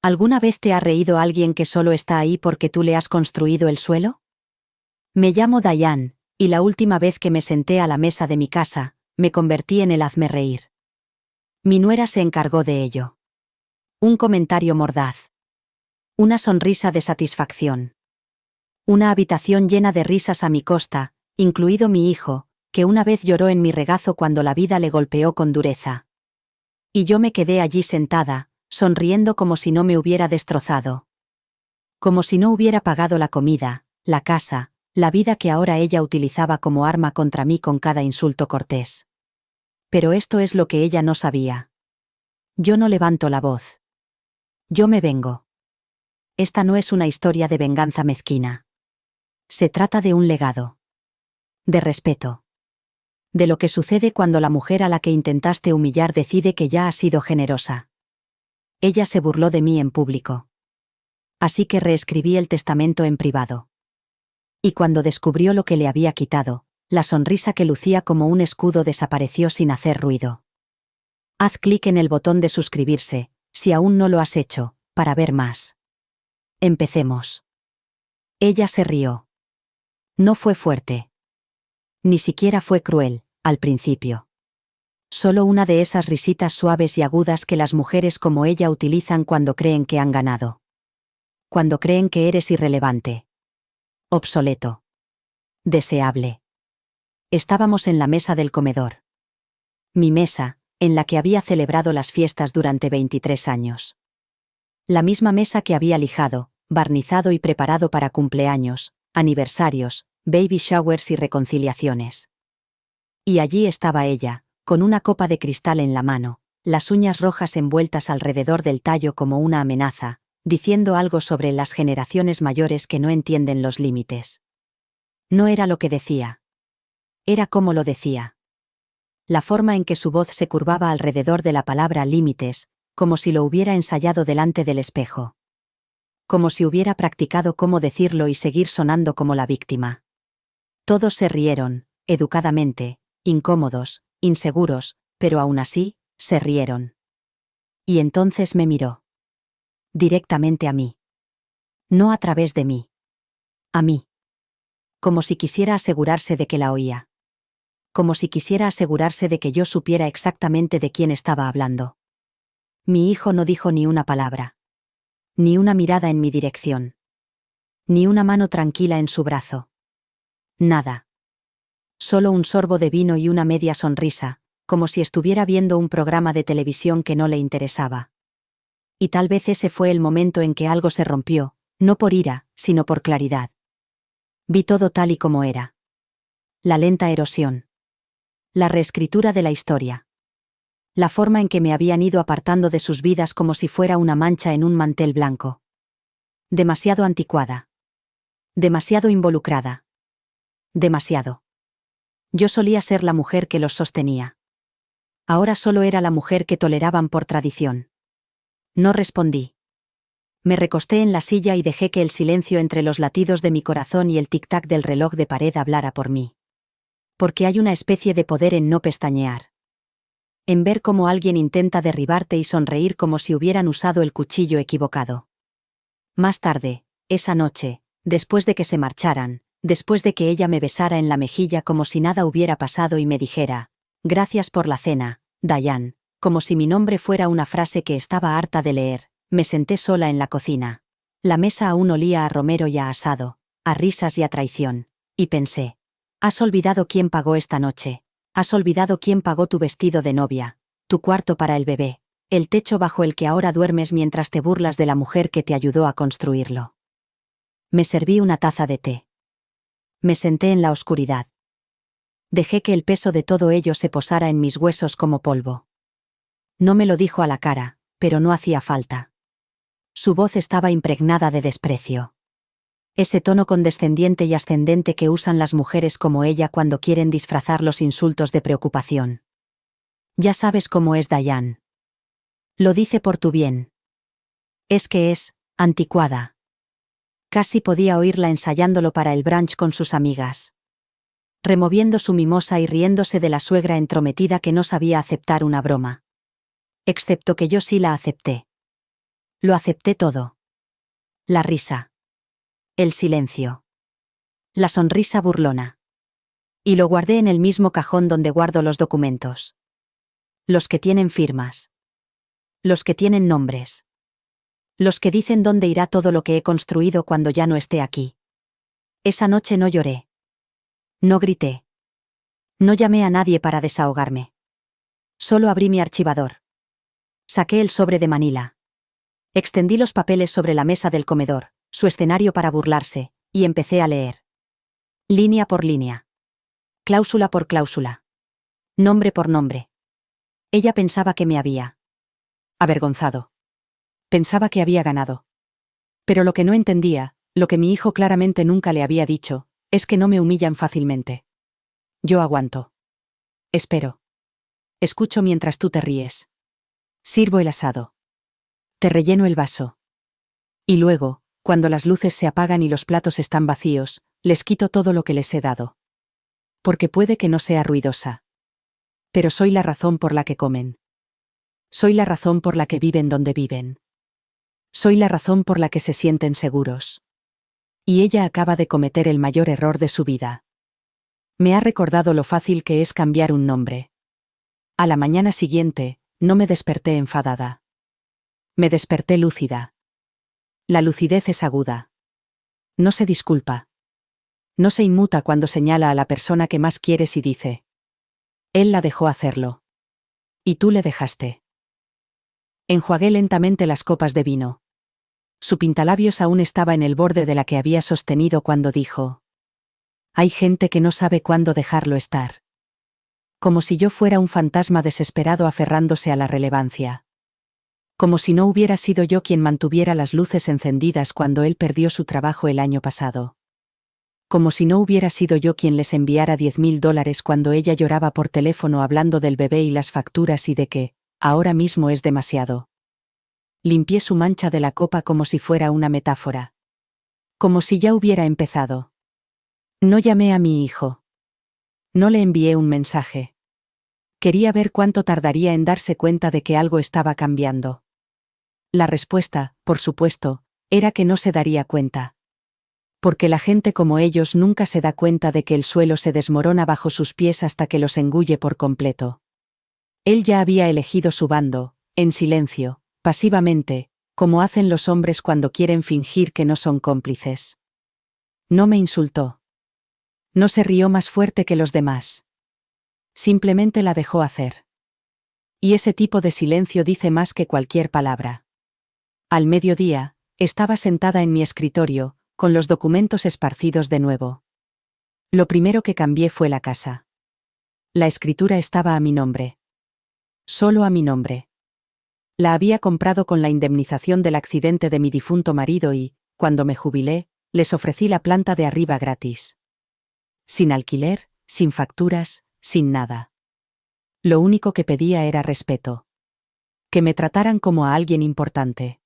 ¿Alguna vez te ha reído alguien que solo está ahí porque tú le has construido el suelo? Me llamo Diane, y la última vez que me senté a la mesa de mi casa, me convertí en el hazmerreír. Mi nuera se encargó de ello. Un comentario mordaz. Una sonrisa de satisfacción. Una habitación llena de risas a mi costa, incluido mi hijo, que una vez lloró en mi regazo cuando la vida le golpeó con dureza. Y yo me quedé allí sentada, sonriendo como si no me hubiera destrozado. Como si no hubiera pagado la comida, la casa, la vida que ahora ella utilizaba como arma contra mí con cada insulto cortés. Pero esto es lo que ella no sabía. Yo no levanto la voz. Yo me vengo. Esta no es una historia de venganza mezquina. Se trata de un legado. De respeto. De lo que sucede cuando la mujer a la que intentaste humillar decide que ya ha sido generosa. Ella se burló de mí en público. Así que reescribí el testamento en privado. Y cuando descubrió lo que le había quitado, la sonrisa que lucía como un escudo desapareció sin hacer ruido. Haz clic en el botón de suscribirse, si aún no lo has hecho, para ver más. Empecemos. Ella se rió. No fue fuerte. Ni siquiera fue cruel, al principio. Solo una de esas risitas suaves y agudas que las mujeres como ella utilizan cuando creen que han ganado. Cuando creen que eres irrelevante. Obsoleto. Deseable. Estábamos en la mesa del comedor. Mi mesa, en la que había celebrado las fiestas durante 23 años. La misma mesa que había lijado, barnizado y preparado para cumpleaños, aniversarios, baby showers y reconciliaciones. Y allí estaba ella, con una copa de cristal en la mano, las uñas rojas envueltas alrededor del tallo como una amenaza, diciendo algo sobre las generaciones mayores que no entienden los límites. No era lo que decía. Era cómo lo decía. La forma en que su voz se curvaba alrededor de la palabra límites, como si lo hubiera ensayado delante del espejo. Como si hubiera practicado cómo decirlo y seguir sonando como la víctima. Todos se rieron, educadamente, incómodos, inseguros, pero aún así, se rieron. Y entonces me miró. Directamente a mí. No a través de mí. A mí. Como si quisiera asegurarse de que la oía. Como si quisiera asegurarse de que yo supiera exactamente de quién estaba hablando. Mi hijo no dijo ni una palabra. Ni una mirada en mi dirección. Ni una mano tranquila en su brazo. Nada. Solo un sorbo de vino y una media sonrisa, como si estuviera viendo un programa de televisión que no le interesaba. Y tal vez ese fue el momento en que algo se rompió, no por ira, sino por claridad. Vi todo tal y como era. La lenta erosión. La reescritura de la historia. La forma en que me habían ido apartando de sus vidas como si fuera una mancha en un mantel blanco. Demasiado anticuada. Demasiado involucrada. Demasiado. Yo solía ser la mujer que los sostenía. Ahora solo era la mujer que toleraban por tradición. No respondí. Me recosté en la silla y dejé que el silencio entre los latidos de mi corazón y el tic-tac del reloj de pared hablara por mí. Porque hay una especie de poder en no pestañear. En ver cómo alguien intenta derribarte y sonreír como si hubieran usado el cuchillo equivocado. Más tarde, esa noche, después de que se marcharan, después de que ella me besara en la mejilla como si nada hubiera pasado y me dijera, gracias por la cena, Diane, como si mi nombre fuera una frase que estaba harta de leer, me senté sola en la cocina. La mesa aún olía a romero y a asado, a risas y a traición, y pensé, ¿has olvidado quién pagó esta noche? ¿Has olvidado quién pagó tu vestido de novia, tu cuarto para el bebé, el techo bajo el que ahora duermes mientras te burlas de la mujer que te ayudó a construirlo? Me serví una taza de té. Me senté en la oscuridad. Dejé que el peso de todo ello se posara en mis huesos como polvo. No me lo dijo a la cara, pero no hacía falta. Su voz estaba impregnada de desprecio. Ese tono condescendiente y ascendente que usan las mujeres como ella cuando quieren disfrazar los insultos de preocupación. Ya sabes cómo es Diane. Lo dice por tu bien. Es que es anticuada. Casi podía oírla ensayándolo para el brunch con sus amigas. Removiendo su mimosa y riéndose de la suegra entrometida que no sabía aceptar una broma. Excepto que yo sí la acepté. Lo acepté todo. La risa. El silencio. La sonrisa burlona. Y lo guardé en el mismo cajón donde guardo los documentos. Los que tienen firmas. Los que tienen nombres. Los que dicen dónde irá todo lo que he construido cuando ya no esté aquí. Esa noche no lloré. No grité. No llamé a nadie para desahogarme. Solo abrí mi archivador. Saqué el sobre de Manila. Extendí los papeles sobre la mesa del comedor, su escenario para burlarse, y empecé a leer. Línea por línea. Cláusula por cláusula. Nombre por nombre. Ella pensaba que me había avergonzado. Pensaba que había ganado. Pero lo que no entendía, lo que mi hijo claramente nunca le había dicho, es que no me humillan fácilmente. Yo aguanto. Espero. Escucho mientras tú te ríes. Sirvo el asado. Te relleno el vaso. Y luego, cuando las luces se apagan y los platos están vacíos, les quito todo lo que les he dado. Porque puede que no sea ruidosa. Pero soy la razón por la que comen. Soy la razón por la que viven donde viven. Soy la razón por la que se sienten seguros. Y ella acaba de cometer el mayor error de su vida. Me ha recordado lo fácil que es cambiar un nombre. A la mañana siguiente, no me desperté enfadada. Me desperté lúcida. La lucidez es aguda. No se disculpa. No se inmuta cuando señala a la persona que más quieres y dice: él la dejó hacerlo. Y tú le dejaste. Enjuagué lentamente las copas de vino. Su pintalabios aún estaba en el borde de la que había sostenido cuando dijo: hay gente que no sabe cuándo dejarlo estar. Como si yo fuera un fantasma desesperado aferrándose a la relevancia. Como si no hubiera sido yo quien mantuviera las luces encendidas cuando él perdió su trabajo el año pasado. Como si no hubiera sido yo quien les enviara $10,000 cuando ella lloraba por teléfono hablando del bebé y las facturas y de que, ahora mismo es demasiado. Limpié su mancha de la copa como si fuera una metáfora. Como si ya hubiera empezado. No llamé a mi hijo. No le envié un mensaje. Quería ver cuánto tardaría en darse cuenta de que algo estaba cambiando. La respuesta, por supuesto, era que no se daría cuenta. Porque la gente como ellos nunca se da cuenta de que el suelo se desmorona bajo sus pies hasta que los engulle por completo. Él ya había elegido su bando, en silencio, pasivamente, como hacen los hombres cuando quieren fingir que no son cómplices. No me insultó. No se rió más fuerte que los demás. Simplemente la dejó hacer. Y ese tipo de silencio dice más que cualquier palabra. Al mediodía, estaba sentada en mi escritorio, con los documentos esparcidos de nuevo. Lo primero que cambié fue la casa. La escritura estaba a mi nombre. Solo a mi nombre. La había comprado con la indemnización del accidente de mi difunto marido y, cuando me jubilé, les ofrecí la planta de arriba gratis. Sin alquiler, sin facturas, sin nada. Lo único que pedía era respeto. Que me trataran como a alguien importante.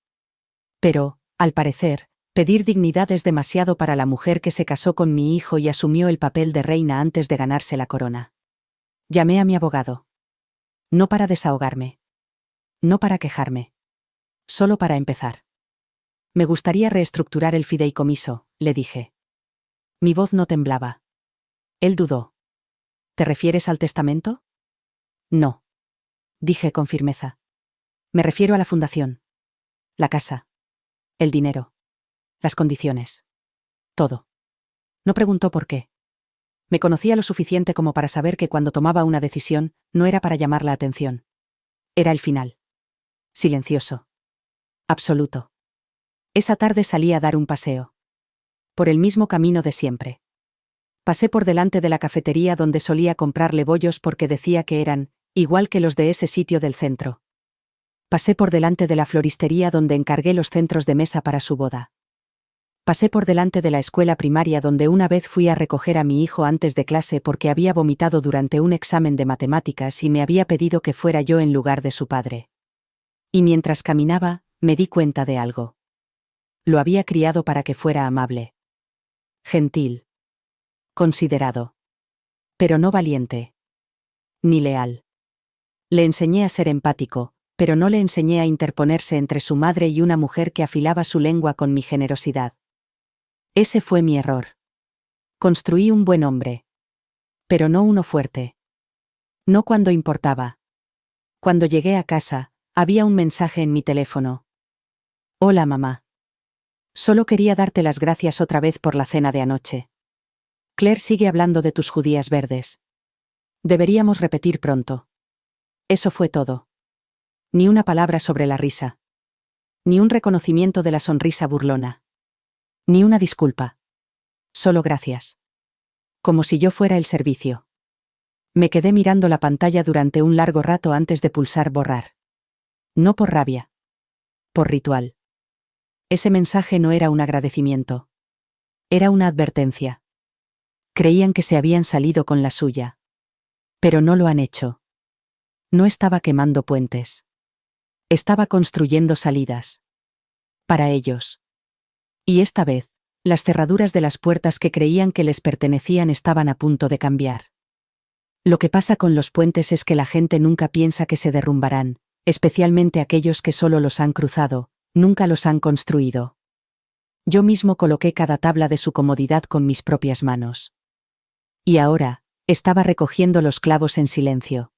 Pero, al parecer, pedir dignidad es demasiado para la mujer que se casó con mi hijo y asumió el papel de reina antes de ganarse la corona. Llamé a mi abogado. No para desahogarme. No para quejarme. Solo para empezar. Me gustaría reestructurar el fideicomiso, le dije. Mi voz no temblaba. Él dudó. ¿Te refieres al testamento? No. Dije con firmeza. Me refiero a la fundación. La casa. El dinero. Las condiciones. Todo. No preguntó por qué. Me conocía lo suficiente como para saber que cuando tomaba una decisión, no era para llamar la atención. Era el final. Silencioso. Absoluto. Esa tarde salí a dar un paseo. Por el mismo camino de siempre. Pasé por delante de la cafetería donde solía comprarle bollos porque decía que eran, igual que los de ese sitio del centro. Pasé por delante de la floristería donde encargué los centros de mesa para su boda. Pasé por delante de la escuela primaria donde una vez fui a recoger a mi hijo antes de clase porque había vomitado durante un examen de matemáticas y me había pedido que fuera yo en lugar de su padre. Y mientras caminaba, me di cuenta de algo. Lo había criado para que fuera amable. Gentil. Considerado. Pero no valiente. Ni leal. Le enseñé a ser empático, pero no le enseñé a interponerse entre su madre y una mujer que afilaba su lengua con mi generosidad. Ese fue mi error. Construí un buen hombre. Pero no uno fuerte. No cuando importaba. Cuando llegué a casa, había un mensaje en mi teléfono. Hola, mamá. Solo quería darte las gracias otra vez por la cena de anoche. Claire sigue hablando de tus judías verdes. Deberíamos repetir pronto. Eso fue todo. Ni una palabra sobre la risa. Ni un reconocimiento de la sonrisa burlona. Ni una disculpa. Solo gracias. Como si yo fuera el servicio. Me quedé mirando la pantalla durante un largo rato antes de pulsar borrar. No por rabia. Por ritual. Ese mensaje no era un agradecimiento. Era una advertencia. Creían que se habían salido con la suya. Pero no lo han hecho. No estaba quemando puentes. Estaba construyendo salidas. Para ellos. Y esta vez, las cerraduras de las puertas que creían que les pertenecían estaban a punto de cambiar. Lo que pasa con los puentes es que la gente nunca piensa que se derrumbarán, especialmente aquellos que solo los han cruzado, nunca los han construido. Yo mismo coloqué cada tabla de su comodidad con mis propias manos. Y ahora, estaba recogiendo los clavos en silencio.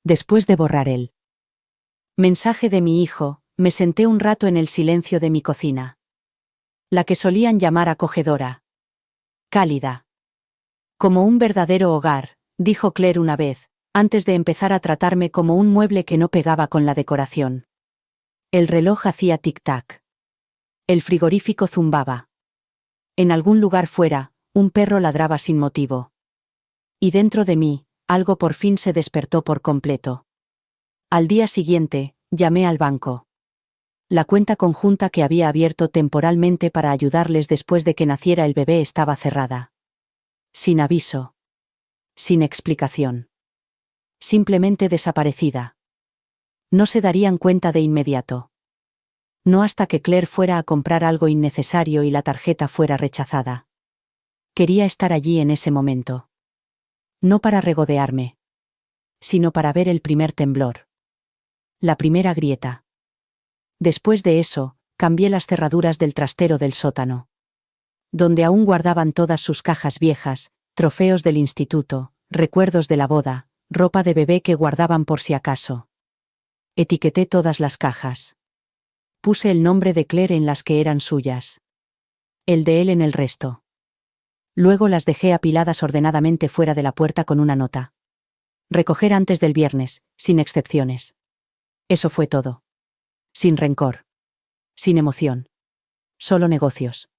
Después de borrar el mensaje de mi hijo, me senté un rato en el silencio de mi cocina. La que solían llamar acogedora. Cálida. Como un verdadero hogar, dijo Claire una vez, antes de empezar a tratarme como un mueble que no pegaba con la decoración. El reloj hacía tic-tac. El frigorífico zumbaba. En algún lugar fuera, un perro ladraba sin motivo. Y dentro de mí, algo por fin se despertó por completo. Al día siguiente, llamé al banco. La cuenta conjunta que había abierto temporalmente para ayudarles después de que naciera el bebé estaba cerrada. Sin aviso. Sin explicación. Simplemente desaparecida. No se darían cuenta de inmediato. No hasta que Claire fuera a comprar algo innecesario y la tarjeta fuera rechazada. Quería estar allí en ese momento. No para regodearme. Sino para ver el primer temblor. La primera grieta. Después de eso, cambié las cerraduras del trastero del sótano. Donde aún guardaban todas sus cajas viejas, trofeos del instituto, recuerdos de la boda, ropa de bebé que guardaban por si acaso. Etiqueté todas las cajas. Puse el nombre de Claire en las que eran suyas. El de él en el resto. Luego las dejé apiladas ordenadamente fuera de la puerta con una nota. Recoger antes del viernes, sin excepciones. Eso fue todo. Sin rencor. Sin emoción. Solo negocios.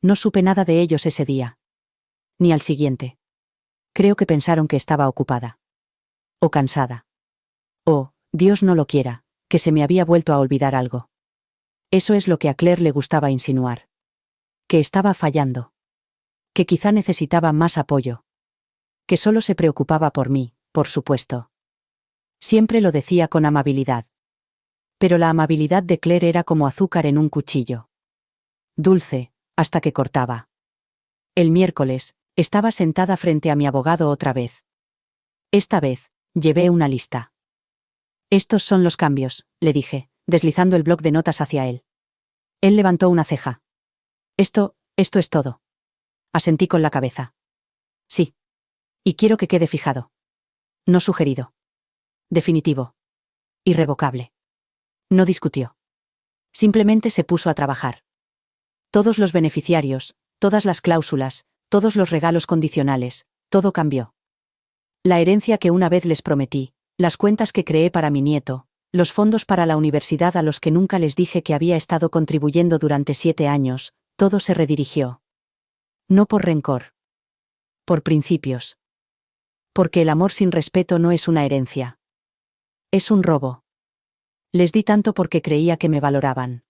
No supe nada de ellos ese día. Ni al siguiente. Creo que pensaron que estaba ocupada. O cansada. O, Dios no lo quiera, que se me había vuelto a olvidar algo. Eso es lo que a Claire le gustaba insinuar. Que estaba fallando. Que quizá necesitaba más apoyo. Que solo se preocupaba por mí, por supuesto. Siempre lo decía con amabilidad. Pero la amabilidad de Claire era como azúcar en un cuchillo. Dulce, hasta que cortaba. El miércoles, estaba sentada frente a mi abogado otra vez. Esta vez, llevé una lista. Estos son los cambios, le dije, deslizando el bloc de notas hacia él. Él levantó una ceja. Esto es todo. Asentí con la cabeza. Sí. Y quiero que quede fijado. No sugerido. Definitivo. Irrevocable. No discutió. Simplemente se puso a trabajar. Todos los beneficiarios, todas las cláusulas, todos los regalos condicionales, todo cambió. La herencia que una vez les prometí, las cuentas que creé para mi nieto, los fondos para la universidad a los que nunca les dije que había estado contribuyendo durante 7 años, todo se redirigió. No por rencor. Por principios. Porque el amor sin respeto no es una herencia. Es un robo. Les di tanto porque creía que me valoraban.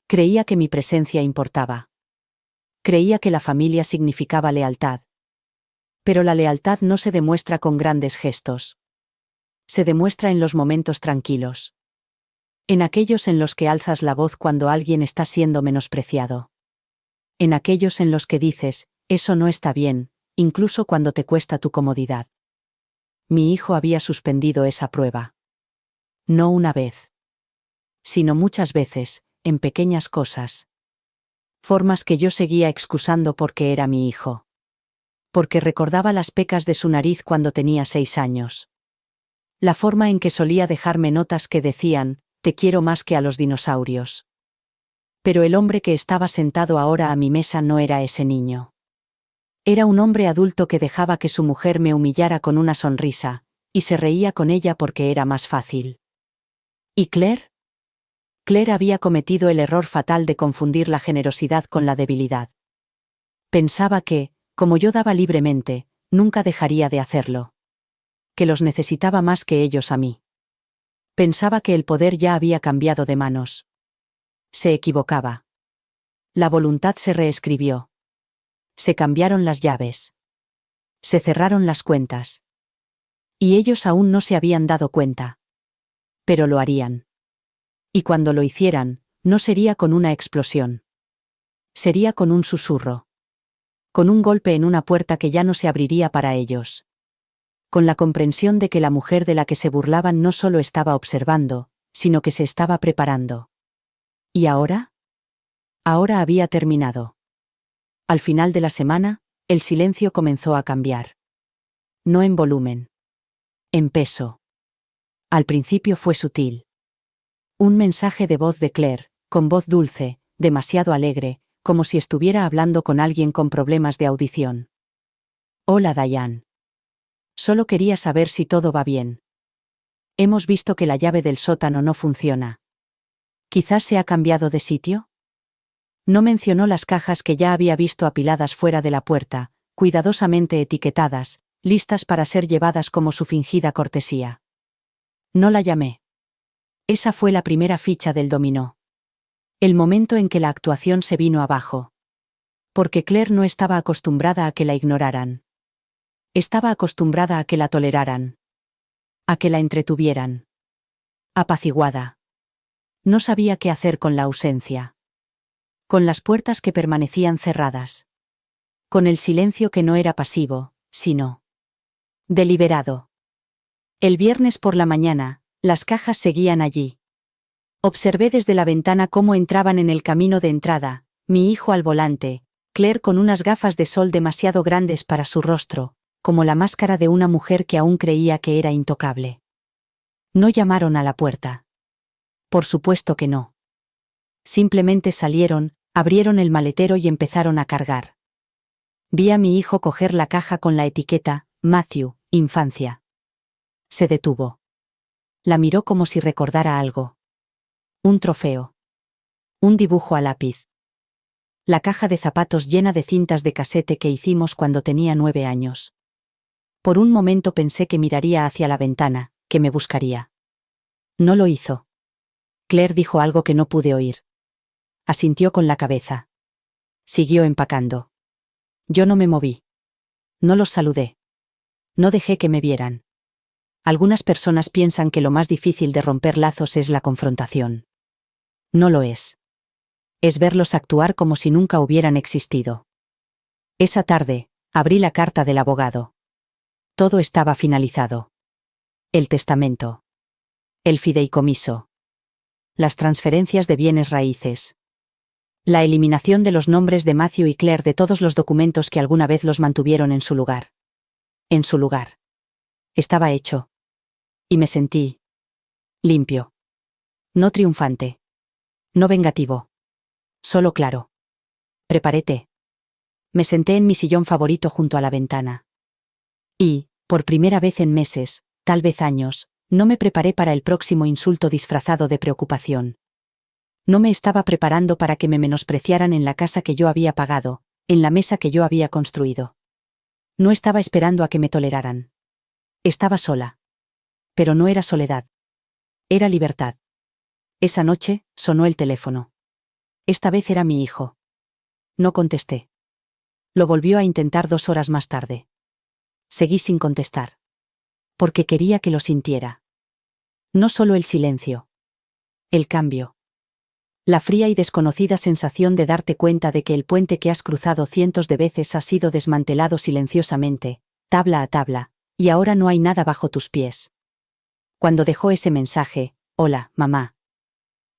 Creía que mi presencia importaba. Creía que la familia significaba lealtad. Pero la lealtad no se demuestra con grandes gestos. Se demuestra en los momentos tranquilos. En aquellos en los que alzas la voz cuando alguien está siendo menospreciado. En aquellos en los que dices, eso no está bien, incluso cuando te cuesta tu comodidad. Mi hijo había suspendido esa prueba. No una vez, sino muchas veces, en pequeñas cosas. Formas que yo seguía excusando porque era mi hijo. Porque recordaba las pecas de su nariz cuando tenía 6 años. La forma en que solía dejarme notas que decían, te quiero más que a los dinosaurios. Pero el hombre que estaba sentado ahora a mi mesa no era ese niño. Era un hombre adulto que dejaba que su mujer me humillara con una sonrisa, y se reía con ella porque era más fácil. ¿Y Claire? Claire había cometido el error fatal de confundir la generosidad con la debilidad. Pensaba que, como yo daba libremente, nunca dejaría de hacerlo. Que los necesitaba más que ellos a mí. Pensaba que el poder ya había cambiado de manos. Se equivocaba. La voluntad se reescribió. Se cambiaron las llaves. Se cerraron las cuentas. Y ellos aún no se habían dado cuenta. Pero lo harían. Y cuando lo hicieran, no sería con una explosión. Sería con un susurro. Con un golpe en una puerta que ya no se abriría para ellos. Con la comprensión de que la mujer de la que se burlaban no solo estaba observando, sino que se estaba preparando. ¿Y ahora? Ahora había terminado. Al final de la semana, el silencio comenzó a cambiar. No en volumen. En peso. Al principio fue sutil. Un mensaje de voz de Claire, con voz dulce, demasiado alegre, como si estuviera hablando con alguien con problemas de audición. Hola Diane. Solo quería saber si todo va bien. Hemos visto que la llave del sótano no funciona. ¿Quizás se ha cambiado de sitio? No mencionó las cajas que ya había visto apiladas fuera de la puerta, cuidadosamente etiquetadas, listas para ser llevadas como su fingida cortesía. No la llamé. Esa fue la primera ficha del dominó. El momento en que la actuación se vino abajo. Porque Claire no estaba acostumbrada a que la ignoraran. Estaba acostumbrada a que la toleraran. A que la entretuvieran. Apaciguada. No sabía qué hacer con la ausencia. Con las puertas que permanecían cerradas. Con el silencio que no era pasivo, sino deliberado. El viernes por la mañana, las cajas seguían allí. Observé desde la ventana cómo entraban en el camino de entrada, mi hijo al volante, Claire con unas gafas de sol demasiado grandes para su rostro, como la máscara de una mujer que aún creía que era intocable. No llamaron a la puerta. Por supuesto que no. Simplemente salieron, abrieron el maletero y empezaron a cargar. Vi a mi hijo coger la caja con la etiqueta, Matthew, infancia. Se detuvo. La miró como si recordara algo. Un trofeo. Un dibujo a lápiz. La caja de zapatos llena de cintas de casete que hicimos cuando tenía 9 años. Por un momento pensé que miraría hacia la ventana, que me buscaría. No lo hizo. Claire dijo algo que no pude oír. Asintió con la cabeza. Siguió empacando. Yo no me moví. No los saludé. No dejé que me vieran. Algunas personas piensan que lo más difícil de romper lazos es la confrontación. No lo es. Es verlos actuar como si nunca hubieran existido. Esa tarde, abrí la carta del abogado. Todo estaba finalizado. El testamento. El fideicomiso. Las transferencias de bienes raíces. La eliminación de los nombres de Matthew y Claire de todos los documentos que alguna vez los mantuvieron en su lugar. En su lugar. Estaba hecho. Y me sentí limpio. No triunfante. No vengativo. Solo claro. Preparé té. Me senté en mi sillón favorito junto a la ventana. Y, por primera vez en meses, tal vez años, no me preparé para el próximo insulto disfrazado de preocupación. No me estaba preparando para que me menospreciaran en la casa que yo había pagado, en la mesa que yo había construido. No estaba esperando a que me toleraran. Estaba sola. Pero no era soledad. Era libertad. Esa noche, sonó el teléfono. Esta vez era mi hijo. No contesté. Lo volvió a intentar 2 horas más tarde. Seguí sin contestar. Porque quería que lo sintiera. No solo el silencio. El cambio. La fría y desconocida sensación de darte cuenta de que el puente que has cruzado cientos de veces ha sido desmantelado silenciosamente, tabla a tabla, y ahora no hay nada bajo tus pies. Cuando dejó ese mensaje, Hola, mamá.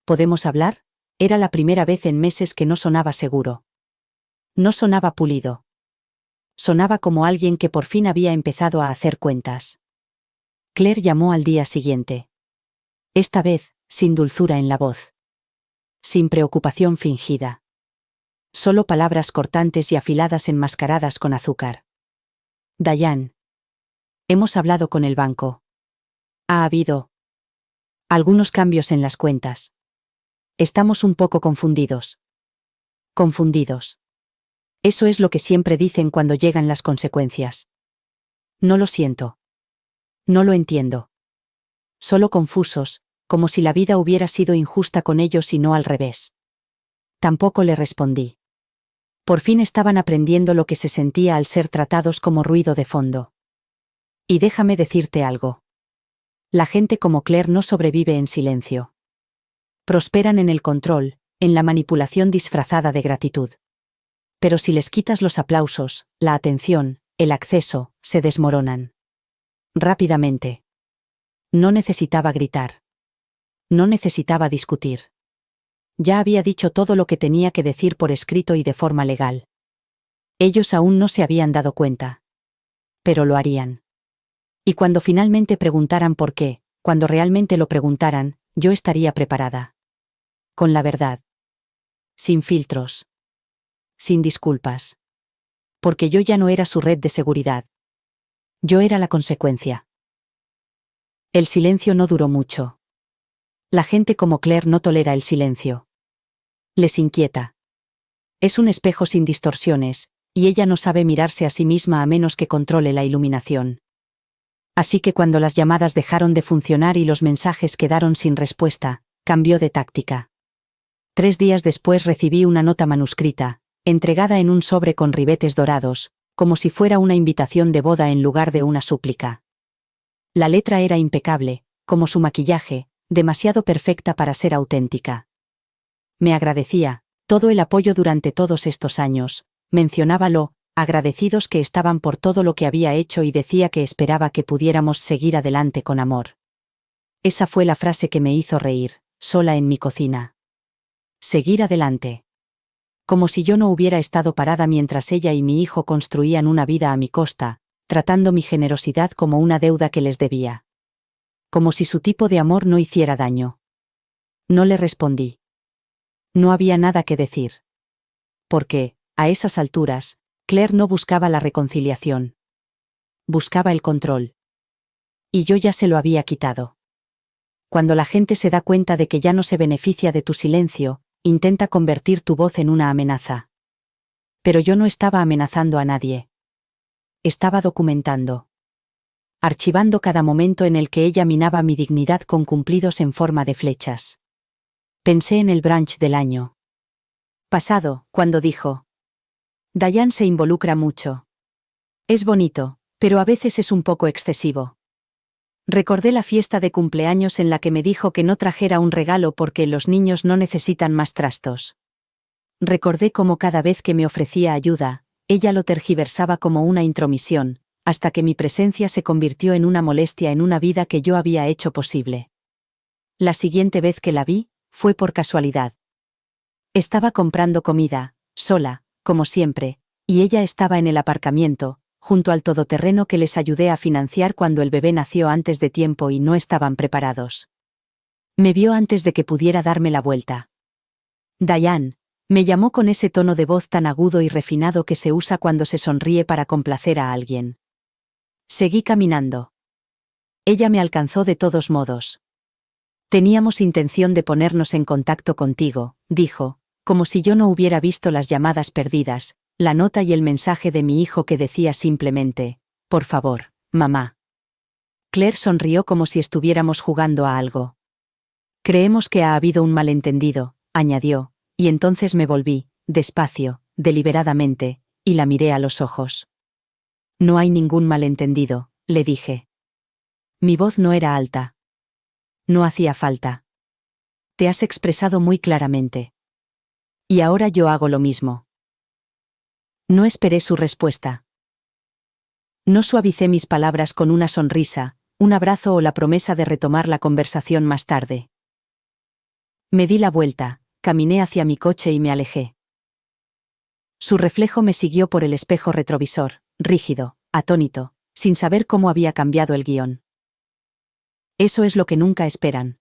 ¿Podemos hablar? Era la primera vez en meses que no sonaba seguro. No sonaba pulido. Sonaba como alguien que por fin había empezado a hacer cuentas. Claire llamó al día siguiente. Esta vez, sin dulzura en la voz. Sin preocupación fingida. Solo palabras cortantes y afiladas enmascaradas con azúcar. Diane. Hemos hablado con el banco. Ha habido algunos cambios en las cuentas. Estamos un poco confundidos. Confundidos. Eso es lo que siempre dicen cuando llegan las consecuencias. No lo siento. No lo entiendo. Solo confusos, como si la vida hubiera sido injusta con ellos y no al revés. Tampoco le respondí. Por fin estaban aprendiendo lo que se sentía al ser tratados como ruido de fondo. Y déjame decirte algo. La gente como Claire no sobrevive en silencio. Prosperan en el control, en la manipulación disfrazada de gratitud. Pero si les quitas los aplausos, la atención, el acceso, se desmoronan. Rápidamente. No necesitaba gritar. No necesitaba discutir. Ya había dicho todo lo que tenía que decir por escrito y de forma legal. Ellos aún no se habían dado cuenta. Pero lo harían. Y cuando finalmente preguntaran por qué, cuando realmente lo preguntaran, yo estaría preparada. Con la verdad. Sin filtros. Sin disculpas. Porque yo ya no era su red de seguridad. Yo era la consecuencia. El silencio no duró mucho. La gente como Claire no tolera el silencio. Les inquieta. Es un espejo sin distorsiones, y ella no sabe mirarse a sí misma a menos que controle la iluminación. Así que cuando las llamadas dejaron de funcionar y los mensajes quedaron sin respuesta, cambió de táctica. 3 días después recibí una nota manuscrita, entregada en un sobre con ribetes dorados, como si fuera una invitación de boda en lugar de una súplica. La letra era impecable, como su maquillaje, demasiado perfecta para ser auténtica. Me agradecía todo el apoyo durante todos estos años, mencionaba lo agradecidos que estaban por todo lo que había hecho y decía que esperaba que pudiéramos seguir adelante con amor. Esa fue la frase que me hizo reír, sola en mi cocina. Seguir adelante. Como si yo no hubiera estado parada mientras ella y mi hijo construían una vida a mi costa, tratando mi generosidad como una deuda que les debía. Como si su tipo de amor no hiciera daño. No le respondí. No había nada que decir. Porque, a esas alturas, Claire no buscaba la reconciliación. Buscaba el control. Y yo ya se lo había quitado. Cuando la gente se da cuenta de que ya no se beneficia de tu silencio, intenta convertir tu voz en una amenaza. Pero yo no estaba amenazando a nadie. Estaba documentando. Archivando cada momento en el que ella minaba mi dignidad con cumplidos en forma de flechas. Pensé en el brunch del año pasado, cuando dijo: Diane se involucra mucho. Es bonito, pero a veces es un poco excesivo. Recordé la fiesta de cumpleaños en la que me dijo que no trajera un regalo porque los niños no necesitan más trastos. Recordé cómo cada vez que me ofrecía ayuda, ella lo tergiversaba como una intromisión, hasta que mi presencia se convirtió en una molestia en una vida que yo había hecho posible. La siguiente vez que la vi, fue por casualidad. Estaba comprando comida, sola, como siempre, y ella estaba en el aparcamiento, junto al todoterreno que les ayudé a financiar cuando el bebé nació antes de tiempo y no estaban preparados. Me vio antes de que pudiera darme la vuelta. Diane, me llamó con ese tono de voz tan agudo y refinado que se usa cuando se sonríe para complacer a alguien. Seguí caminando. Ella me alcanzó de todos modos. Teníamos intención de ponernos en contacto contigo, dijo, como si yo no hubiera visto las llamadas perdidas, la nota y el mensaje de mi hijo que decía simplemente: por favor, mamá. Claire sonrió como si estuviéramos jugando a algo. Creemos que ha habido un malentendido, añadió, y entonces me volví, despacio, deliberadamente, y la miré a los ojos. No hay ningún malentendido, le dije. Mi voz no era alta. No hacía falta. Te has expresado muy claramente. Y ahora yo hago lo mismo. No esperé su respuesta. No suavicé mis palabras con una sonrisa, un abrazo o la promesa de retomar la conversación más tarde. Me di la vuelta, caminé hacia mi coche y me alejé. Su reflejo me siguió por el espejo retrovisor, rígido, atónito, sin saber cómo había cambiado el guión. Eso es lo que nunca esperan.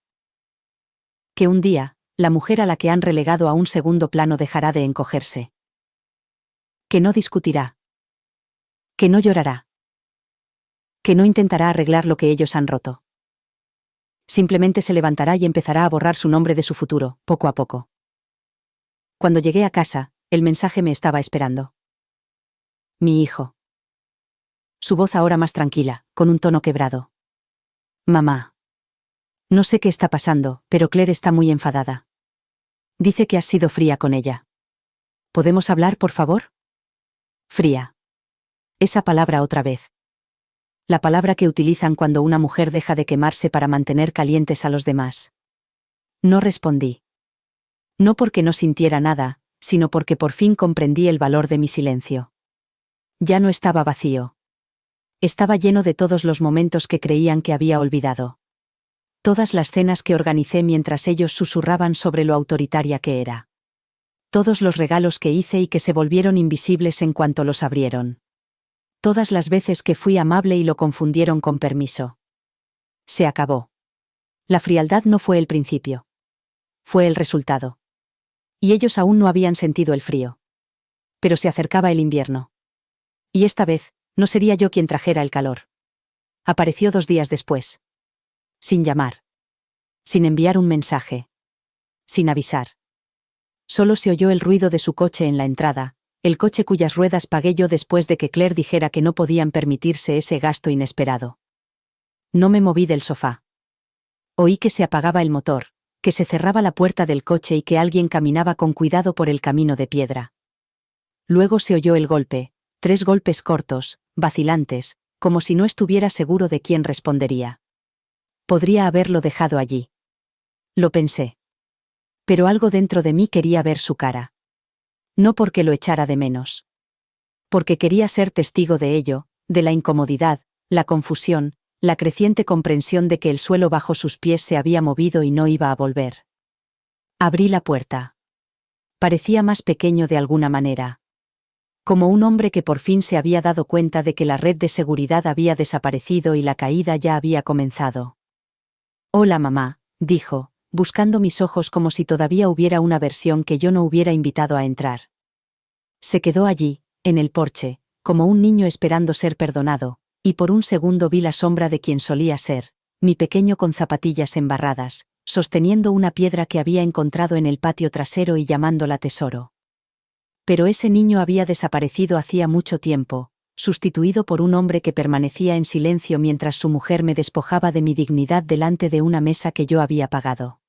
Que un día, la mujer a la que han relegado a un segundo plano dejará de encogerse. Que no discutirá. Que no llorará. Que no intentará arreglar lo que ellos han roto. Simplemente se levantará y empezará a borrar su nombre de su futuro, poco a poco. Cuando llegué a casa, el mensaje me estaba esperando. Mi hijo. Su voz ahora más tranquila, con un tono quebrado. Mamá. No sé qué está pasando, pero Claire está muy enfadada. Dice que has sido fría con ella. ¿Podemos hablar, por favor? Fría. Esa palabra otra vez. La palabra que utilizan cuando una mujer deja de quemarse para mantener calientes a los demás. No respondí. No porque no sintiera nada, sino porque por fin comprendí el valor de mi silencio. Ya no estaba vacío. Estaba lleno de todos los momentos que creían que había olvidado. Todas las cenas que organicé mientras ellos susurraban sobre lo autoritaria que era. Todos los regalos que hice y que se volvieron invisibles en cuanto los abrieron. Todas las veces que fui amable y lo confundieron con permiso. Se acabó. La frialdad no fue el principio. Fue el resultado. Y ellos aún no habían sentido el frío. Pero se acercaba el invierno. Y esta vez, no sería yo quien trajera el calor. Apareció 2 días después. Sin llamar. Sin enviar un mensaje. Sin avisar. Solo se oyó el ruido de su coche en la entrada, el coche cuyas ruedas pagué yo después de que Claire dijera que no podían permitirse ese gasto inesperado. No me moví del sofá. Oí que se apagaba el motor, que se cerraba la puerta del coche y que alguien caminaba con cuidado por el camino de piedra. Luego se oyó el golpe, 3 golpes cortos, vacilantes, como si no estuviera seguro de quién respondería. Podría haberlo dejado allí. Lo pensé. Pero algo dentro de mí quería ver su cara. No porque lo echara de menos. Porque quería ser testigo de ello, de la incomodidad, la confusión, la creciente comprensión de que el suelo bajo sus pies se había movido y no iba a volver. Abrí la puerta. Parecía más pequeño de alguna manera. Como un hombre que por fin se había dado cuenta de que la red de seguridad había desaparecido y la caída ya había comenzado. Hola mamá, dijo, buscando mis ojos como si todavía hubiera una versión que yo no hubiera invitado a entrar. Se quedó allí, en el porche, como un niño esperando ser perdonado, y por un segundo vi la sombra de quien solía ser, mi pequeño con zapatillas embarradas, sosteniendo una piedra que había encontrado en el patio trasero y llamándola tesoro. Pero ese niño había desaparecido hacía mucho tiempo, sustituido por un hombre que permanecía en silencio mientras su mujer me despojaba de mi dignidad delante de una mesa que yo había pagado.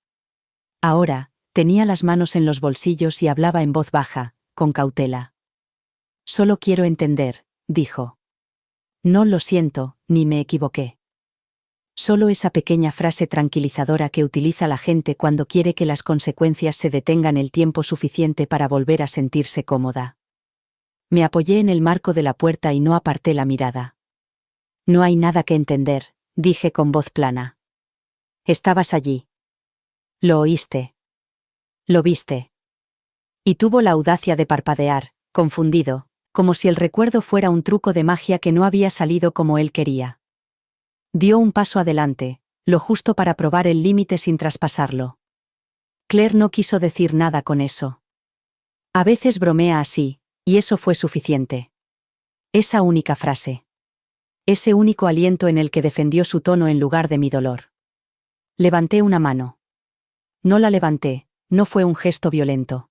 Ahora, tenía las manos en los bolsillos y hablaba en voz baja, con cautela. Solo quiero entender, dijo. No lo siento, ni me equivoqué. Solo esa pequeña frase tranquilizadora que utiliza la gente cuando quiere que las consecuencias se detengan el tiempo suficiente para volver a sentirse cómoda. Me apoyé en el marco de la puerta y no aparté la mirada. No hay nada que entender, dije con voz plana. Estabas allí. Lo oíste. Lo viste. Y tuvo la audacia de parpadear, confundido, como si el recuerdo fuera un truco de magia que no había salido como él quería. Dio un paso adelante, lo justo para probar el límite sin traspasarlo. Claire no quiso decir nada con eso. A veces bromea así, y eso fue suficiente. Esa única frase. Ese único aliento en el que defendió su tono en lugar de mi dolor. Levanté una mano. No la levanté, no fue un gesto violento.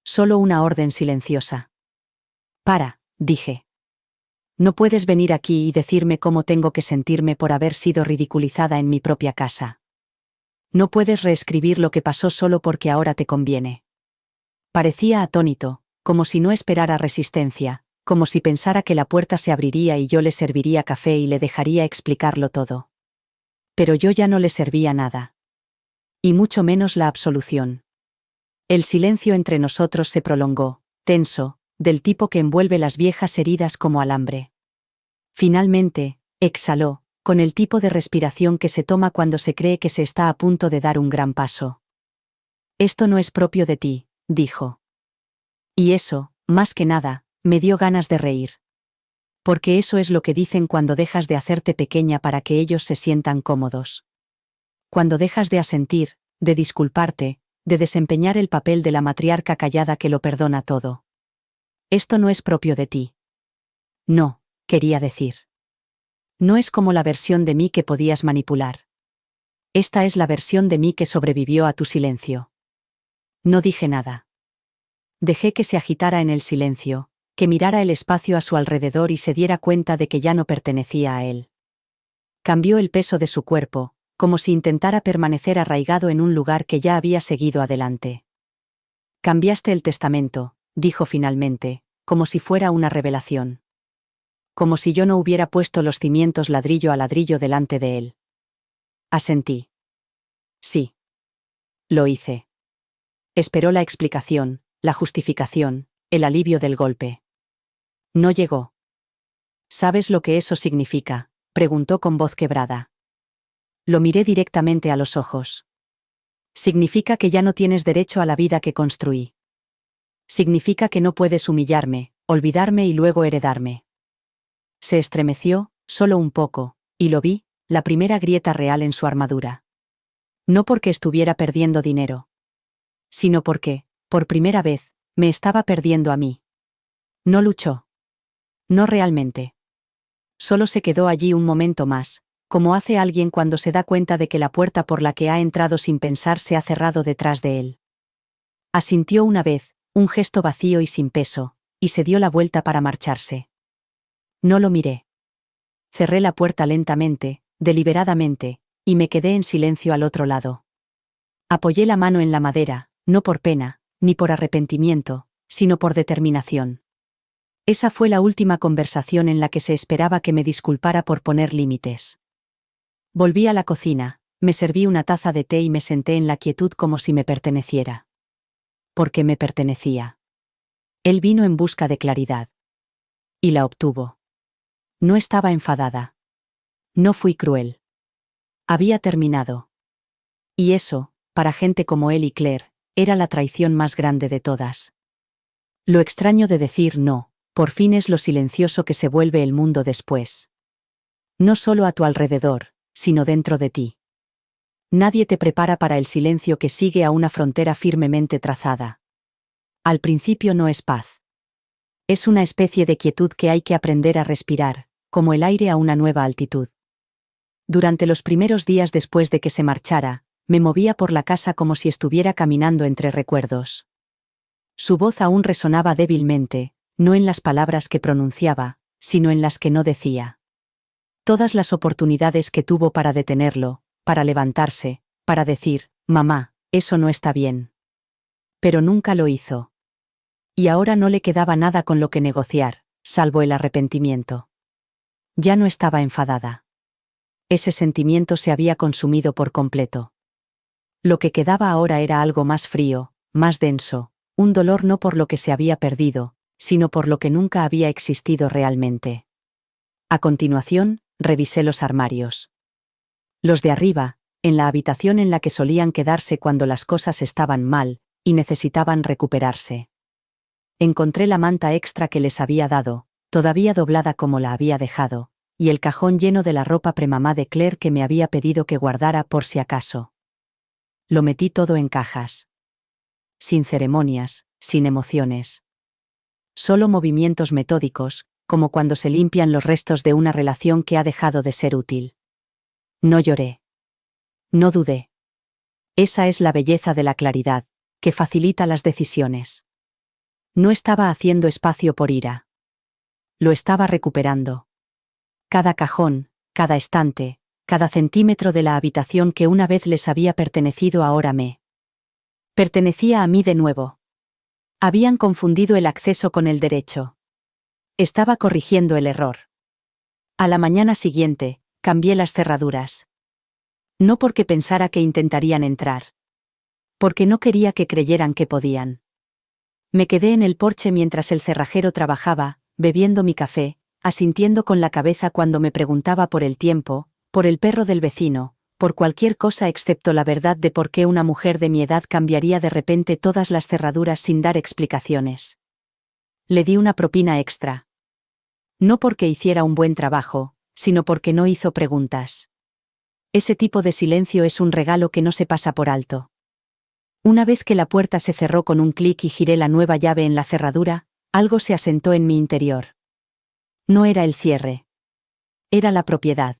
Solo una orden silenciosa. Para, dije. No puedes venir aquí y decirme cómo tengo que sentirme por haber sido ridiculizada en mi propia casa. No puedes reescribir lo que pasó solo porque ahora te conviene. Parecía atónito, como si no esperara resistencia, como si pensara que la puerta se abriría y yo le serviría café y le dejaría explicarlo todo. Pero yo ya no le servía nada. Y mucho menos la absolución. El silencio entre nosotros se prolongó, tenso, del tipo que envuelve las viejas heridas como alambre. Finalmente, exhaló, con el tipo de respiración que se toma cuando se cree que se está a punto de dar un gran paso. Esto no es propio de ti, dijo. Y eso, más que nada, me dio ganas de reír. Porque eso es lo que dicen cuando dejas de hacerte pequeña para que ellos se sientan cómodos. Cuando dejas de asentir, de disculparte, de desempeñar el papel de la matriarca callada que lo perdona todo. Esto no es propio de ti. No, quería decir. No es como la versión de mí que podías manipular. Esta es la versión de mí que sobrevivió a tu silencio. No dije nada. Dejé que se agitara en el silencio, que mirara el espacio a su alrededor y se diera cuenta de que ya no pertenecía a él. Cambió el peso de su cuerpo, como si intentara permanecer arraigado en un lugar que ya había seguido adelante. Cambiaste el testamento, dijo finalmente, como si fuera una revelación. Como si yo no hubiera puesto los cimientos ladrillo a ladrillo delante de él. Asentí. Sí. Lo hice. Esperó la explicación, la justificación, el alivio del golpe. No llegó. ¿Sabes lo que eso significa?, preguntó con voz quebrada. Lo miré directamente a los ojos. Significa que ya no tienes derecho a la vida que construí. Significa que no puedes humillarme, olvidarme y luego heredarme. Se estremeció, solo un poco, y lo vi, la primera grieta real en su armadura. No porque estuviera perdiendo dinero, sino porque, por primera vez, me estaba perdiendo a mí. No luchó. No realmente. Solo se quedó allí un momento más, como hace alguien cuando se da cuenta de que la puerta por la que ha entrado sin pensar se ha cerrado detrás de él. Asintió una vez, un gesto vacío y sin peso, y se dio la vuelta para marcharse. No lo miré. Cerré la puerta lentamente, deliberadamente, y me quedé en silencio al otro lado. Apoyé la mano en la madera, no por pena, ni por arrepentimiento, sino por determinación. Esa fue la última conversación en la que se esperaba que me disculpara por poner límites. Volví a la cocina, me serví una taza de té y me senté en la quietud como si me perteneciera. Porque me pertenecía. Él vino en busca de claridad. Y la obtuvo. No estaba enfadada. No fui cruel. Había terminado. Y eso, para gente como él y Claire, era la traición más grande de todas. Lo extraño de decir no, por fin es lo silencioso que se vuelve el mundo después. No solo a tu alrededor, sino dentro de ti. Nadie te prepara para el silencio que sigue a una frontera firmemente trazada. Al principio no es paz. Es una especie de quietud que hay que aprender a respirar, como el aire a una nueva altitud. Durante los primeros días después de que se marchara, me movía por la casa como si estuviera caminando entre recuerdos. Su voz aún resonaba débilmente, no en las palabras que pronunciaba, sino en las que no decía. Todas las oportunidades que tuvo para detenerlo, para levantarse, para decir, mamá, eso no está bien. Pero nunca lo hizo. Y ahora no le quedaba nada con lo que negociar, salvo el arrepentimiento. Ya no estaba enfadada. Ese sentimiento se había consumido por completo. Lo que quedaba ahora era algo más frío, más denso, un dolor no por lo que se había perdido, sino por lo que nunca había existido realmente. A continuación, revisé los armarios. Los de arriba, en la habitación en la que solían quedarse cuando las cosas estaban mal, y necesitaban recuperarse. Encontré la manta extra que les había dado, todavía doblada como la había dejado, y el cajón lleno de la ropa premamá de Claire que me había pedido que guardara por si acaso. Lo metí todo en cajas. Sin ceremonias, sin emociones. Solo movimientos metódicos, como cuando se limpian los restos de una relación que ha dejado de ser útil. No lloré. No dudé. Esa es la belleza de la claridad, que facilita las decisiones. No estaba haciendo espacio por ira. Lo estaba recuperando. Cada cajón, cada estante, cada centímetro de la habitación que una vez les había pertenecido ahora me pertenecía a mí de nuevo. Habían confundido el acceso con el derecho. Estaba corrigiendo el error. A la mañana siguiente, cambié las cerraduras. No porque pensara que intentarían entrar. Porque no quería que creyeran que podían. Me quedé en el porche mientras el cerrajero trabajaba, bebiendo mi café, asintiendo con la cabeza cuando me preguntaba por el tiempo, Por el perro del vecino, por cualquier cosa excepto la verdad de por qué una mujer de mi edad cambiaría de repente todas las cerraduras sin dar explicaciones. Le di una propina extra. No porque hiciera un buen trabajo, sino porque no hizo preguntas. Ese tipo de silencio es un regalo que no se pasa por alto. Una vez que la puerta se cerró con un clic y giré la nueva llave en la cerradura, algo se asentó en mi interior. No era el cierre. Era la propiedad.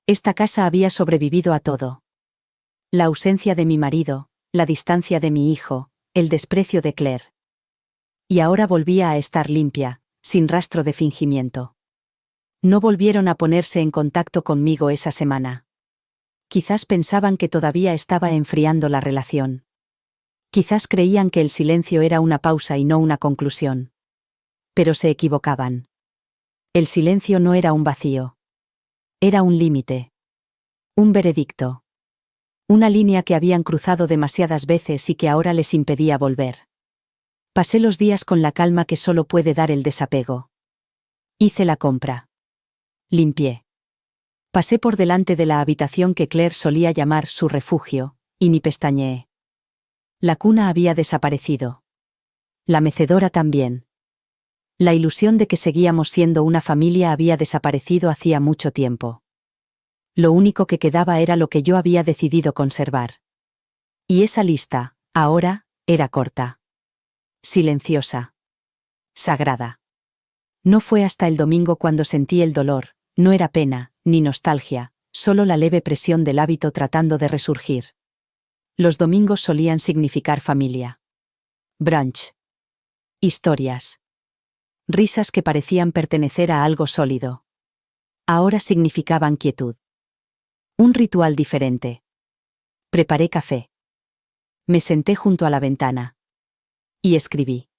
Esta casa había sobrevivido a todo. La ausencia de mi marido, la distancia de mi hijo, el desprecio de Claire. Y ahora volvía a estar limpia, sin rastro de fingimiento. No volvieron a ponerse en contacto conmigo esa semana. Quizás pensaban que todavía estaba enfriando la relación. Quizás creían que el silencio era una pausa y no una conclusión. Pero se equivocaban. El silencio no era un vacío. Era un límite. Un veredicto. Una línea que habían cruzado demasiadas veces y que ahora les impedía volver. Pasé los días con la calma que solo puede dar el desapego. Hice la compra. Limpié. Pasé por delante de la habitación que Claire solía llamar su refugio, y ni pestañeé. La cuna había desaparecido. La mecedora también. La ilusión de que seguíamos siendo una familia había desaparecido hacía mucho tiempo. Lo único que quedaba era lo que yo había decidido conservar. Y esa lista, ahora, era corta. Silenciosa. Sagrada. No fue hasta el domingo cuando sentí el dolor, no era pena, ni nostalgia, solo la leve presión del hábito tratando de resurgir. Los domingos solían significar familia. Brunch. Historias. Risas que parecían pertenecer a algo sólido. Ahora significaban quietud. Un ritual diferente. Preparé café. Me senté junto a la ventana. Y escribí.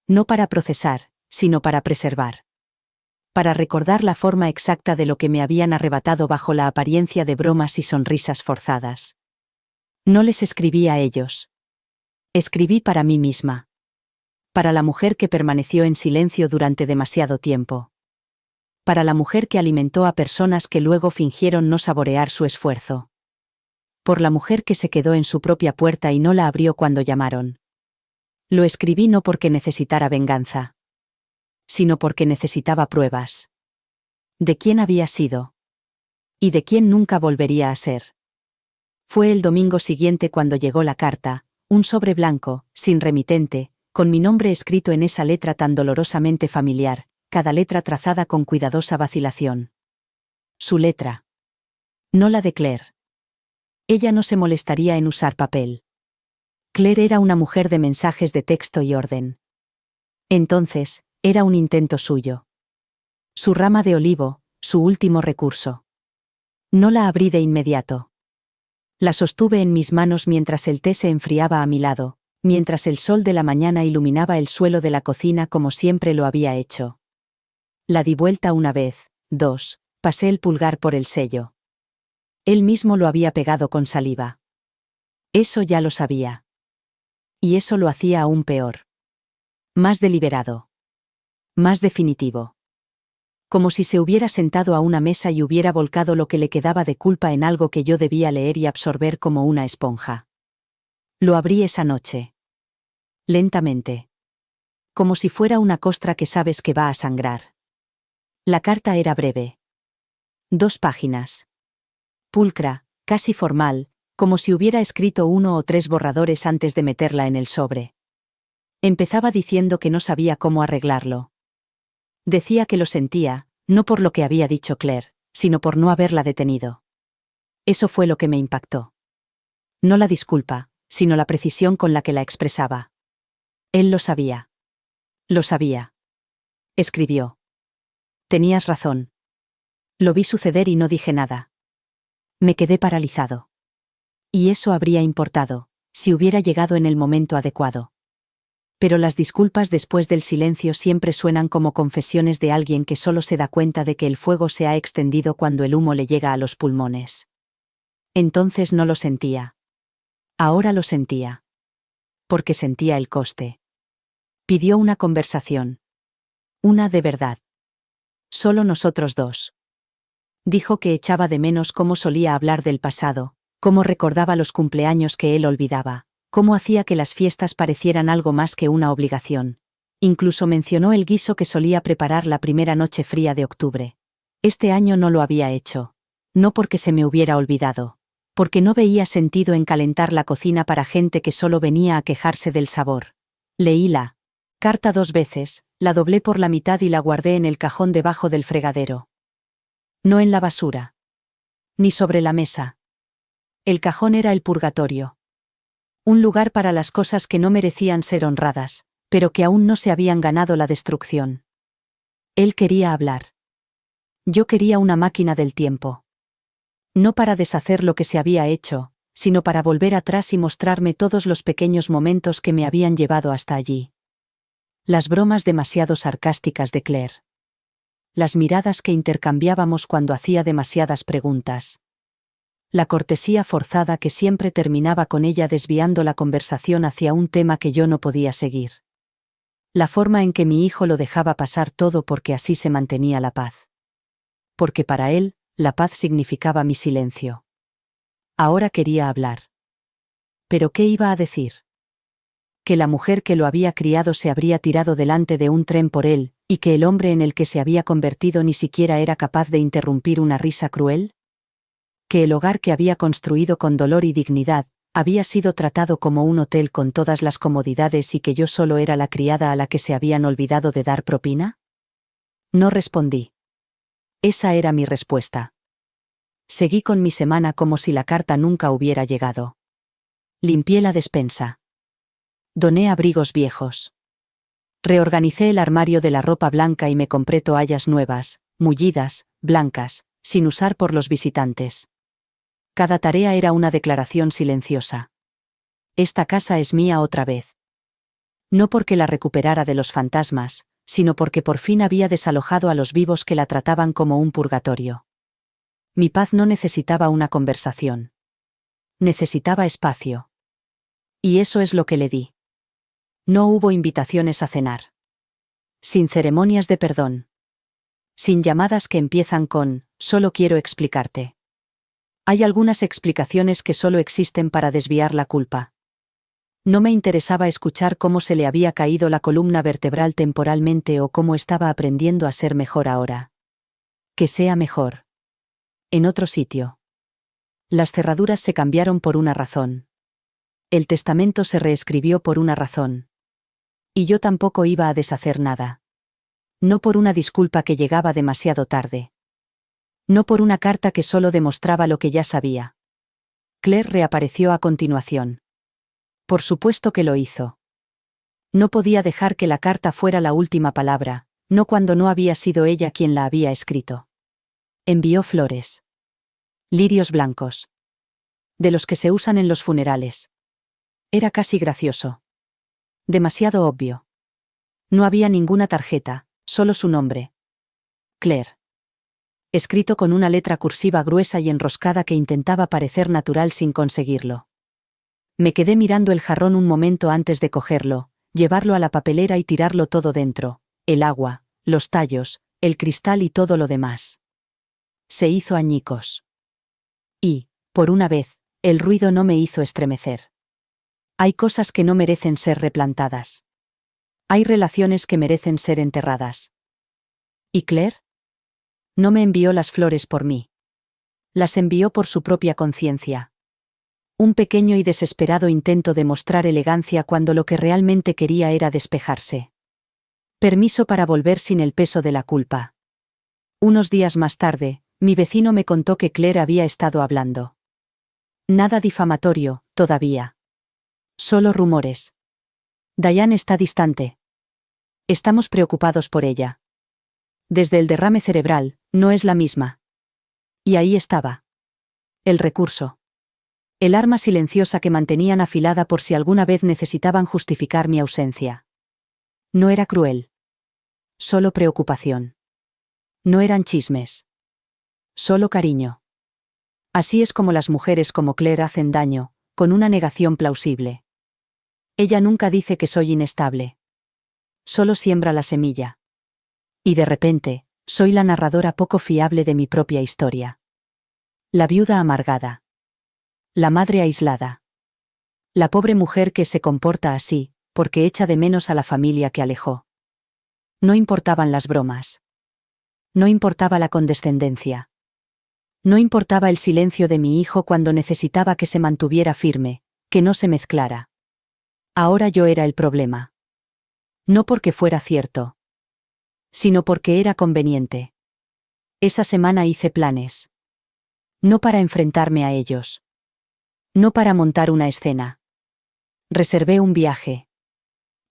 No para procesar, sino para preservar. Para recordar la forma exacta de lo que me habían arrebatado bajo la apariencia de bromas y sonrisas forzadas. No les escribí a ellos. Escribí para mí misma. Para la mujer que permaneció en silencio durante demasiado tiempo. Para la mujer que alimentó a personas que luego fingieron no saborear su esfuerzo. Por la mujer que se quedó en su propia puerta y no la abrió cuando llamaron. Lo escribí no porque necesitara venganza, sino porque necesitaba pruebas. De quién había sido. Y de quién nunca volvería a ser. Fue el domingo siguiente cuando llegó la carta, un sobre blanco, sin remitente, con mi nombre escrito en esa letra tan dolorosamente familiar, cada letra trazada con cuidadosa vacilación. Su letra. No la de Claire. Ella no se molestaría en usar papel. Claire era una mujer de mensajes de texto y orden. Entonces, era un intento suyo. Su rama de olivo, su último recurso. No la abrí de inmediato. La sostuve en mis manos mientras el té se enfriaba a mi lado, mientras el sol de la mañana iluminaba el suelo de la cocina como siempre lo había hecho. La di vuelta una vez, dos, pasé el pulgar por el sello. Él mismo lo había pegado con saliva. Eso ya lo sabía. Y eso lo hacía aún peor. Más deliberado. Más definitivo. Como si se hubiera sentado a una mesa y hubiera volcado lo que le quedaba de culpa en algo que yo debía leer y absorber como una esponja. Lo abrí esa noche. Lentamente. Como si fuera una costra que sabes que va a sangrar. La carta era breve. 2 páginas. Pulcra, casi formal, como si hubiera escrito 1 o 3 borradores antes de meterla en el sobre. Empezaba diciendo que no sabía cómo arreglarlo. Decía que lo sentía, no por lo que había dicho Claire, sino por no haberla detenido. Eso fue lo que me impactó. No la disculpa, sino la precisión con la que la expresaba. Él lo sabía. Lo sabía. Escribió. Tenías razón. Lo vi suceder y no dije nada. Me quedé paralizado. Y eso habría importado, si hubiera llegado en el momento adecuado. Pero las disculpas después del silencio siempre suenan como confesiones de alguien que solo se da cuenta de que el fuego se ha extendido cuando el humo le llega a los pulmones. Entonces no lo sentía. Ahora lo sentía. Porque sentía el coste. Pidió una conversación. Una de verdad. Solo nosotros dos. Dijo que echaba de menos cómo solía hablar del pasado, cómo recordaba los cumpleaños que él olvidaba, cómo hacía que las fiestas parecieran algo más que una obligación. Incluso mencionó el guiso que solía preparar la primera noche fría de octubre. Este año no lo había hecho. No porque se me hubiera olvidado. Porque no veía sentido en calentar la cocina para gente que solo venía a quejarse del sabor. Leí la carta 2 veces, la doblé por la mitad y la guardé en el cajón debajo del fregadero. No en la basura. Ni sobre la mesa. El cajón era el purgatorio. Un lugar para las cosas que no merecían ser honradas, pero que aún no se habían ganado la destrucción. Él quería hablar. Yo quería una máquina del tiempo. No para deshacer lo que se había hecho, sino para volver atrás y mostrarme todos los pequeños momentos que me habían llevado hasta allí. Las bromas demasiado sarcásticas de Claire. Las miradas que intercambiábamos cuando hacía demasiadas preguntas. La cortesía forzada que siempre terminaba con ella desviando la conversación hacia un tema que yo no podía seguir. La forma en que mi hijo lo dejaba pasar todo porque así se mantenía la paz. Porque para él, la paz significaba mi silencio. Ahora quería hablar. ¿Pero qué iba a decir? Que la mujer que lo había criado se habría tirado delante de un tren por él, y que el hombre en el que se había convertido ni siquiera era capaz de interrumpir una risa cruel. Que el hogar que había construido con dolor y dignidad, había sido tratado como un hotel con todas las comodidades y que yo solo era la criada a la que se habían olvidado de dar propina. No respondí. Esa era mi respuesta. Seguí con mi semana como si la carta nunca hubiera llegado. Limpié la despensa. Doné abrigos viejos. Reorganicé el armario de la ropa blanca y me compré toallas nuevas, mullidas, blancas, sin usar por los visitantes. Cada tarea era una declaración silenciosa. Esta casa es mía otra vez. No porque la recuperara de los fantasmas, sino porque por fin había desalojado a los vivos que la trataban como un purgatorio. Mi paz no necesitaba una conversación. Necesitaba espacio. Y eso es lo que le di. No hubo invitaciones a cenar. Sin ceremonias de perdón. Sin llamadas que empiezan con, solo quiero explicarte. Hay algunas explicaciones que solo existen para desviar la culpa. No me interesaba escuchar cómo se le había caído la columna vertebral temporalmente o cómo estaba aprendiendo a ser mejor ahora. Que sea mejor. En otro sitio. Las cerraduras se cambiaron por una razón. El testamento se reescribió por una razón. Y yo tampoco iba a deshacer nada. No por una disculpa que llegaba demasiado tarde. No por una carta que solo demostraba lo que ya sabía. Claire reapareció a continuación. Por supuesto que lo hizo. No podía dejar que la carta fuera la última palabra, no cuando no había sido ella quien la había escrito. Envió flores. Lirios blancos. De los que se usan en los funerales. Era casi gracioso. Demasiado obvio. No había ninguna tarjeta, solo su nombre. Claire. Escrito con una letra cursiva gruesa y enroscada que intentaba parecer natural sin conseguirlo. Me quedé mirando el jarrón un momento antes de cogerlo, llevarlo a la papelera y tirarlo todo dentro, el agua, los tallos, el cristal y todo lo demás. Se hizo añicos. Y, por una vez, el ruido no me hizo estremecer. Hay cosas que no merecen ser replantadas. Hay relaciones que merecen ser enterradas. ¿Y Claire? No me envió las flores por mí. Las envió por su propia conciencia. Un pequeño y desesperado intento de mostrar elegancia cuando lo que realmente quería era despejarse. Permiso para volver sin el peso de la culpa. Unos días más tarde, mi vecino me contó que Claire había estado hablando. Nada difamatorio, todavía. Solo rumores. Diane está distante. Estamos preocupados por ella. Desde el derrame cerebral, no es la misma. Y ahí estaba. El recurso. El arma silenciosa que mantenían afilada por si alguna vez necesitaban justificar mi ausencia. No era cruel. Solo preocupación. No eran chismes. Solo cariño. Así es como las mujeres como Claire hacen daño, con una negación plausible. Ella nunca dice que soy inestable. Solo siembra la semilla. Y de repente, Soy la narradora poco fiable de mi propia historia. La viuda amargada. La madre aislada. La pobre mujer que se comporta así, porque echa de menos a la familia que alejó. No importaban las bromas. No importaba la condescendencia. No importaba el silencio de mi hijo cuando necesitaba que se mantuviera firme, que no se mezclara. Ahora yo era el problema. No porque fuera cierto, sino porque era conveniente. Esa semana hice planes. No para enfrentarme a ellos. No para montar una escena. Reservé un viaje.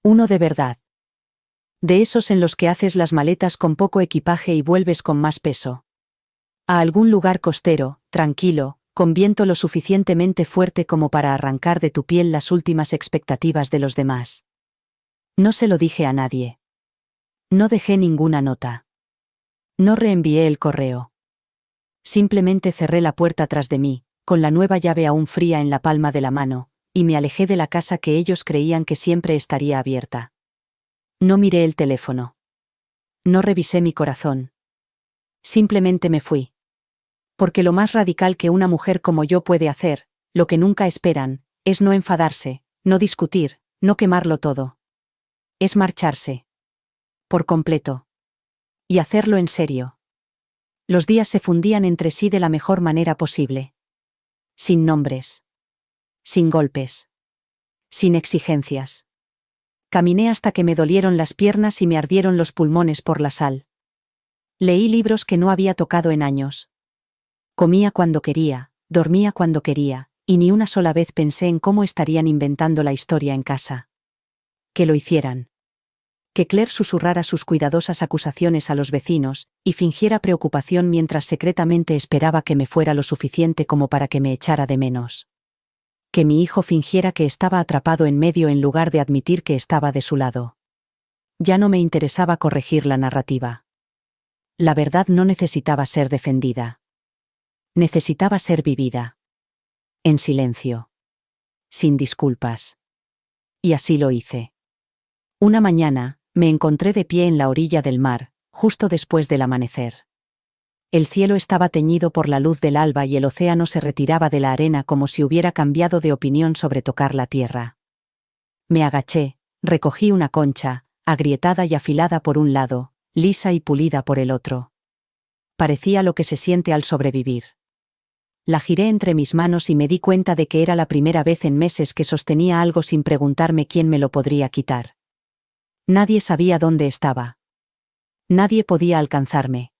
Uno de verdad. De esos en los que haces las maletas con poco equipaje y vuelves con más peso. A algún lugar costero, tranquilo, con viento lo suficientemente fuerte como para arrancar de tu piel las últimas expectativas de los demás. No se lo dije a nadie. No dejé ninguna nota. No reenvié el correo. Simplemente cerré la puerta tras de mí, con la nueva llave aún fría en la palma de la mano, y me alejé de la casa que ellos creían que siempre estaría abierta. No miré el teléfono. No revisé mi corazón. Simplemente me fui. Porque lo más radical que una mujer como yo puede hacer, lo que nunca esperan, es no enfadarse, no discutir, no quemarlo todo. Es marcharse. Por completo. Y hacerlo en serio. Los días se fundían entre sí de la mejor manera posible. Sin nombres. Sin golpes. Sin exigencias. Caminé hasta que me dolieron las piernas y me ardieron los pulmones por la sal. Leí libros que no había tocado en años. Comía cuando quería, dormía cuando quería, y ni una sola vez pensé en cómo estarían inventando la historia en casa. Que lo hicieran. Que Claire susurrara sus cuidadosas acusaciones a los vecinos, y fingiera preocupación mientras secretamente esperaba que me fuera lo suficiente como para que me echara de menos. Que mi hijo fingiera que estaba atrapado en medio en lugar de admitir que estaba de su lado. Ya no me interesaba corregir la narrativa. La verdad no necesitaba ser defendida. Necesitaba ser vivida. En silencio. Sin disculpas. Y así lo hice. Una mañana, me encontré de pie en la orilla del mar, justo después del amanecer. El cielo estaba teñido por la luz del alba y el océano se retiraba de la arena como si hubiera cambiado de opinión sobre tocar la tierra. Me agaché, recogí una concha, agrietada y afilada por un lado, lisa y pulida por el otro. Parecía lo que se siente al sobrevivir. La giré entre mis manos y me di cuenta de que era la primera vez en meses que sostenía algo sin preguntarme quién me lo podría quitar. Nadie sabía dónde estaba. Nadie podía alcanzarme.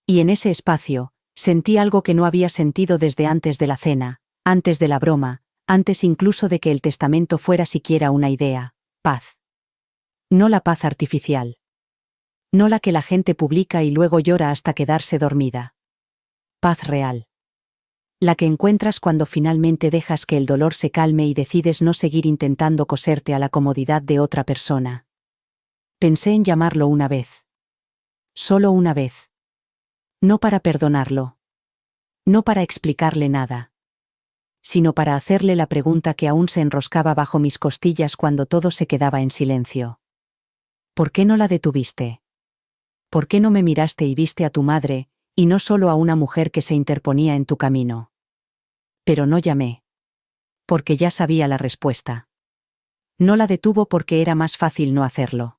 Y en ese espacio, sentí algo que no había sentido desde antes de la cena, antes de la broma, antes incluso de que el testamento fuera siquiera una idea: paz. No la paz artificial. No la que la gente publica y luego llora hasta quedarse dormida. Paz real. La que encuentras cuando finalmente dejas que el dolor se calme y decides no seguir intentando coserte a la comodidad de otra persona. Pensé en llamarlo una vez. Solo una vez. No para perdonarlo. No para explicarle nada. Sino para hacerle la pregunta que aún se enroscaba bajo mis costillas cuando todo se quedaba en silencio. ¿Por qué no la detuviste? ¿Por qué no me miraste y viste a tu madre, y no solo a una mujer que se interponía en tu camino? Pero no llamé. Porque ya sabía la respuesta. No la detuvo porque era más fácil no hacerlo.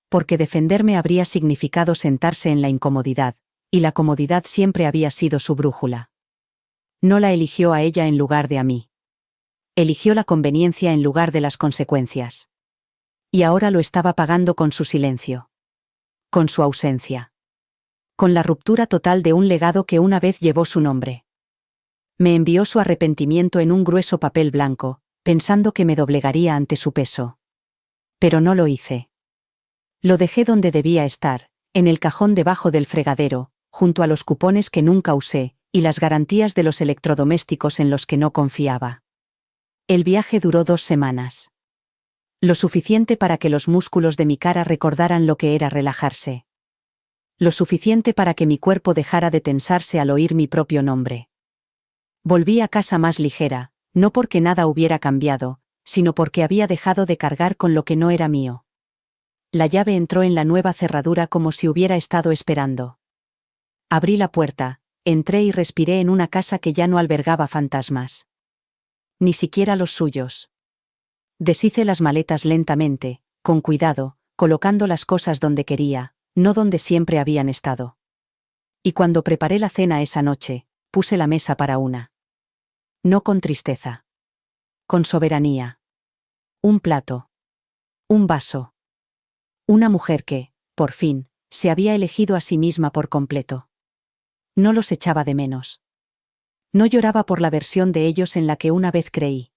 Porque defenderme habría significado sentarse en la incomodidad, y la comodidad siempre había sido su brújula. No la eligió a ella en lugar de a mí. Eligió la conveniencia en lugar de las consecuencias. Y ahora lo estaba pagando con su silencio. Con su ausencia. Con la ruptura total de un legado que una vez llevó su nombre. Me envió su arrepentimiento en un grueso papel blanco, pensando que me doblegaría ante su peso. Pero no lo hice. Lo dejé donde debía estar, en el cajón debajo del fregadero, junto a los cupones que nunca usé, y las garantías de los electrodomésticos en los que no confiaba. El viaje duró 2 semanas. Lo suficiente para que los músculos de mi cara recordaran lo que era relajarse. Lo suficiente para que mi cuerpo dejara de tensarse al oír mi propio nombre. Volví a casa más ligera, no porque nada hubiera cambiado, sino porque había dejado de cargar con lo que no era mío. La llave entró en la nueva cerradura como si hubiera estado esperando. Abrí la puerta, entré y respiré en una casa que ya no albergaba fantasmas. Ni siquiera los suyos. Deshice las maletas lentamente, con cuidado, colocando las cosas donde quería, no donde siempre habían estado. Y cuando preparé la cena esa noche, puse la mesa para una. No con tristeza. Con soberanía. Un plato. Un vaso. Una mujer que, por fin, se había elegido a sí misma por completo. No los echaba de menos. No lloraba por la versión de ellos en la que una vez creí.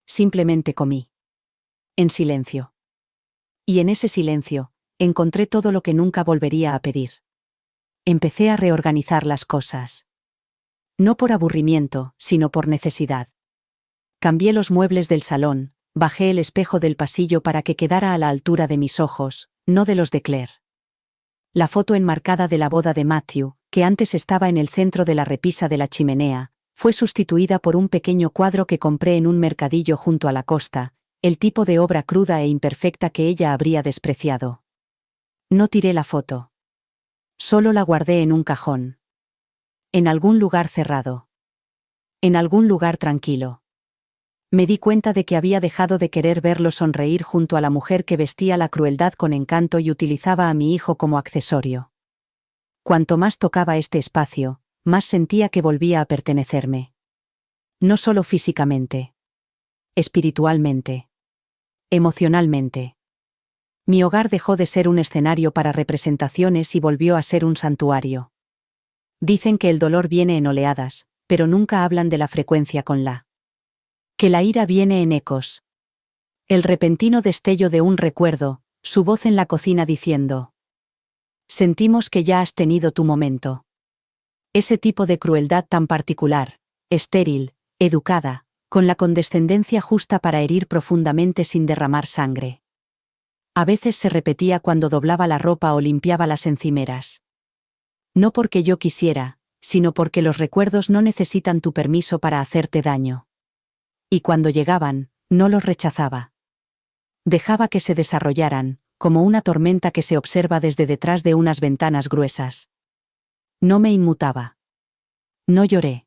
Simplemente comí. En silencio. Y en ese silencio, encontré todo lo que nunca volvería a pedir. Empecé a reorganizar las cosas. No por aburrimiento, sino por necesidad. Cambié los muebles del salón, bajé el espejo del pasillo para que quedara a la altura de mis ojos, no de los de Claire. La foto enmarcada de la boda de Matthew, que antes estaba en el centro de la repisa de la chimenea, fue sustituida por un pequeño cuadro que compré en un mercadillo junto a la costa, el tipo de obra cruda e imperfecta que ella habría despreciado. No tiré la foto. Solo la guardé en un cajón. En algún lugar cerrado. En algún lugar tranquilo. Me di cuenta de que había dejado de querer verlo sonreír junto a la mujer que vestía la crueldad con encanto y utilizaba a mi hijo como accesorio. Cuanto más tocaba este espacio, más sentía que volvía a pertenecerme. No solo físicamente. Espiritualmente. Emocionalmente. Mi hogar dejó de ser un escenario para representaciones y volvió a ser un santuario. Dicen que el dolor viene en oleadas, pero nunca hablan de la frecuencia con la. Que la ira viene en ecos. El repentino destello de un recuerdo, su voz en la cocina diciendo: sentimos que ya has tenido tu momento. Ese tipo de crueldad tan particular, estéril, educada, con la condescendencia justa para herir profundamente sin derramar sangre. A veces se repetía cuando doblaba la ropa o limpiaba las encimeras. No porque yo quisiera, sino porque los recuerdos no necesitan tu permiso para hacerte daño. Y cuando llegaban, no los rechazaba. Dejaba que se desarrollaran, como una tormenta que se observa desde detrás de unas ventanas gruesas. No me inmutaba. No lloré.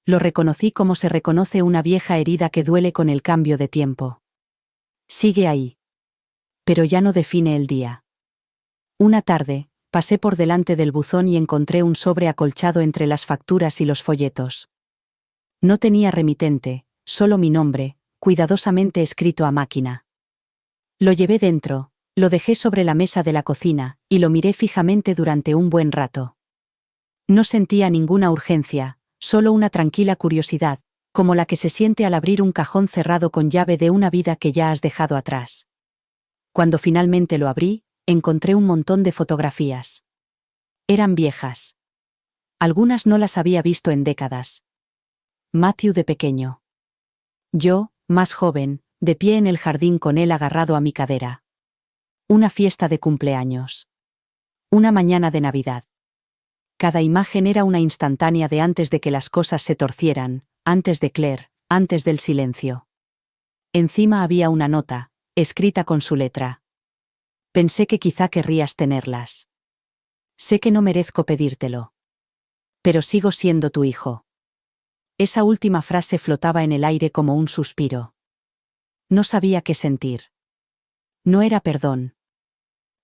Lo reconocí como se reconoce una vieja herida que duele con el cambio de tiempo. Sigue ahí. Pero ya no define el día. Una tarde, pasé por delante del buzón y encontré un sobre acolchado entre las facturas y los folletos. No tenía remitente, solo mi nombre, cuidadosamente escrito a máquina. Lo llevé dentro, lo dejé sobre la mesa de la cocina, y lo miré fijamente durante un buen rato. No sentía ninguna urgencia, solo una tranquila curiosidad, como la que se siente al abrir un cajón cerrado con llave de una vida que ya has dejado atrás. Cuando finalmente lo abrí, encontré un montón de fotografías. Eran viejas. Algunas no las había visto en décadas. Matthew de pequeño. Yo, más joven, de pie en el jardín con él agarrado a mi cadera. Una fiesta de cumpleaños. Una mañana de Navidad. Cada imagen era una instantánea de antes de que las cosas se torcieran, antes de Claire, antes del silencio. Encima había una nota, escrita con su letra. Pensé que quizá querrías tenerlas. Sé que no merezco pedírtelo. Pero sigo siendo tu hijo. Esa última frase flotaba en el aire como un suspiro. No sabía qué sentir. No era perdón.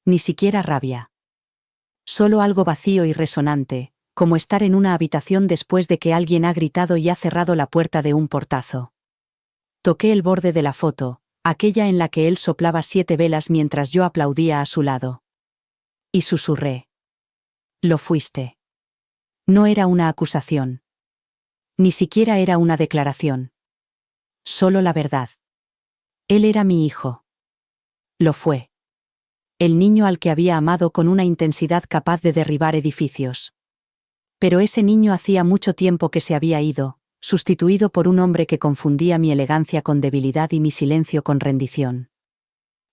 Ni siquiera rabia. Solo algo vacío y resonante, como estar en una habitación después de que alguien ha gritado y ha cerrado la puerta de un portazo. Toqué el borde de la foto, aquella en la que él soplaba 7 velas mientras yo aplaudía a su lado. Y susurré. Lo fuiste. No era una acusación. Ni siquiera era una declaración. Solo la verdad. Él era mi hijo. Lo fue. El niño al que había amado con una intensidad capaz de derribar edificios. Pero ese niño hacía mucho tiempo que se había ido, sustituido por un hombre que confundía mi elegancia con debilidad y mi silencio con rendición.